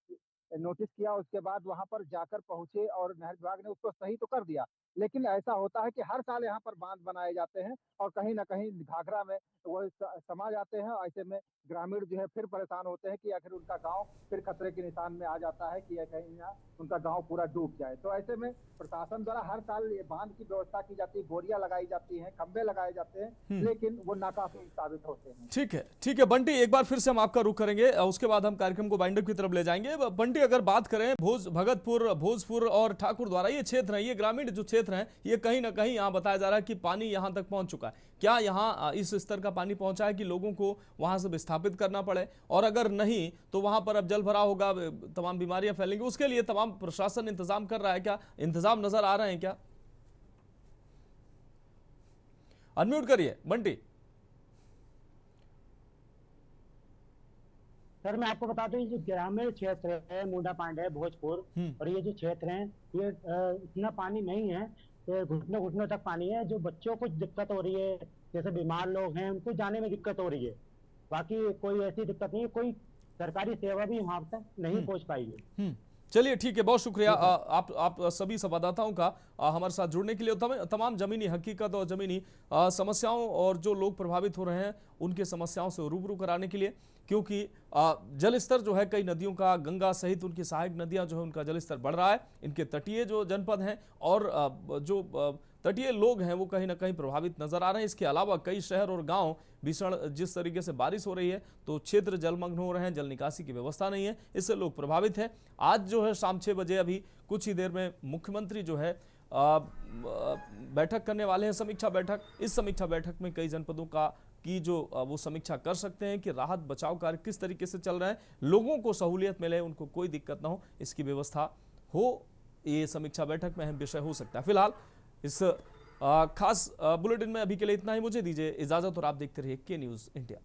नोटिस किया। उसके बाद वहां पर जाकर पहुंचे और नहर विभाग ने उसको सही तो कर दिया, लेकिन ऐसा होता है कि हर साल यहाँ पर बांध बनाए जाते हैं और कहीं ना कहीं घाघरा में वो समा जाते हैं। ऐसे में ग्रामीण जो है फिर परेशान होते हैं कि आखिर उनका गांव फिर खतरे के निशान में आ जाता है कि कहीं ना उनका गांव पूरा डूब जाए। तो ऐसे में प्रशासन द्वारा हर साल ये बांध की व्यवस्था की जाती है, बोरियां लगाई जाती हैं, खंबे लगाए जाते हैं, लेकिन वो नाकाफी साबित होते हैं। ठीक है बंटी, एक बार फिर से हम आपका रुख करेंगे, उसके बाद हम कार्यक्रम को बाइंडअप की तरफ ले जाएंगे। बंटी, अगर बात करें भगतपुर, भोजपुर और ठाकुर द्वारा ये क्षेत्र है, ये ग्रामीण जो क्षेत्र हैं, ये कहीं ना कहीं यहाँ बताया जा रहा है कि पानी यहाँ तक पहुँच चुका है। क्या यहाँ इस स्तर का पानी पहुँचा है कि लोगों को वहाँ से विस्थापित करना पड़े, और अगर नहीं तो वहाँ पर अब जल भराव होगा, तमाम बीमारियां फैलेंगी, उसके लिए तमाम प्रशासन इंतजाम कर रहा है? क्या इंतजाम नजर आ रहे हैं? क्या अनम्यूट करिए बंटी। सर मैं आपको बता दूं, ये जो ग्रामीण क्षेत्र है मुंडा पांडे, भोजपुर और ये जो क्षेत्र हैं, ये इतना पानी नहीं है, घुटनों घुटनों तक पानी है। जो बच्चों को दिक्कत हो रही है, जैसे बीमार लोग हैं, उनको जाने में दिक्कत हो रही है, बाकी कोई ऐसी दिक्कत नहीं है। कोई सरकारी सेवा भी वहां तक नहीं पहुंच पाई है। चलिए ठीक है, बहुत शुक्रिया आप सभी संवाददाताओं का हमारे साथ जुड़ने के लिए। तमाम जमीनी हकीकत और जमीनी समस्याओं और जो लोग प्रभावित हो रहे हैं उनके समस्याओं से रूबरू कराने के लिए, क्योंकि जल स्तर जो है कई नदियों का, गंगा सहित उनकी सहायक नदियां जो है उनका जल स्तर बढ़ रहा है। इनके तटीय जो जनपद हैं और जो तटीय लोग हैं वो कहीं ना कहीं प्रभावित नजर आ रहे हैं। इसके अलावा कई शहर और गांव भीषण, जिस तरीके से बारिश हो रही है तो क्षेत्र जलमग्न हो रहे हैं, जल निकासी की व्यवस्था नहीं है, इससे लोग प्रभावित हैं। आज जो है शाम 6 बजे, अभी कुछ ही देर में मुख्यमंत्री जो है बैठक करने वाले हैं, समीक्षा बैठक। इस समीक्षा बैठक में कई जनपदों की जो वो समीक्षा कर सकते हैं कि राहत बचाव कार्य किस तरीके से चल रहे हैं, लोगों को सहूलियत मिले, उनको कोई दिक्कत ना हो, इसकी व्यवस्था हो। ये समीक्षा बैठक में अहम विषय हो सकता है। फिलहाल इस खास बुलेटिन में अभी के लिए इतना ही। मुझे दीजिए इजाजत और आप देखते रहिए के न्यूज़ इंडिया।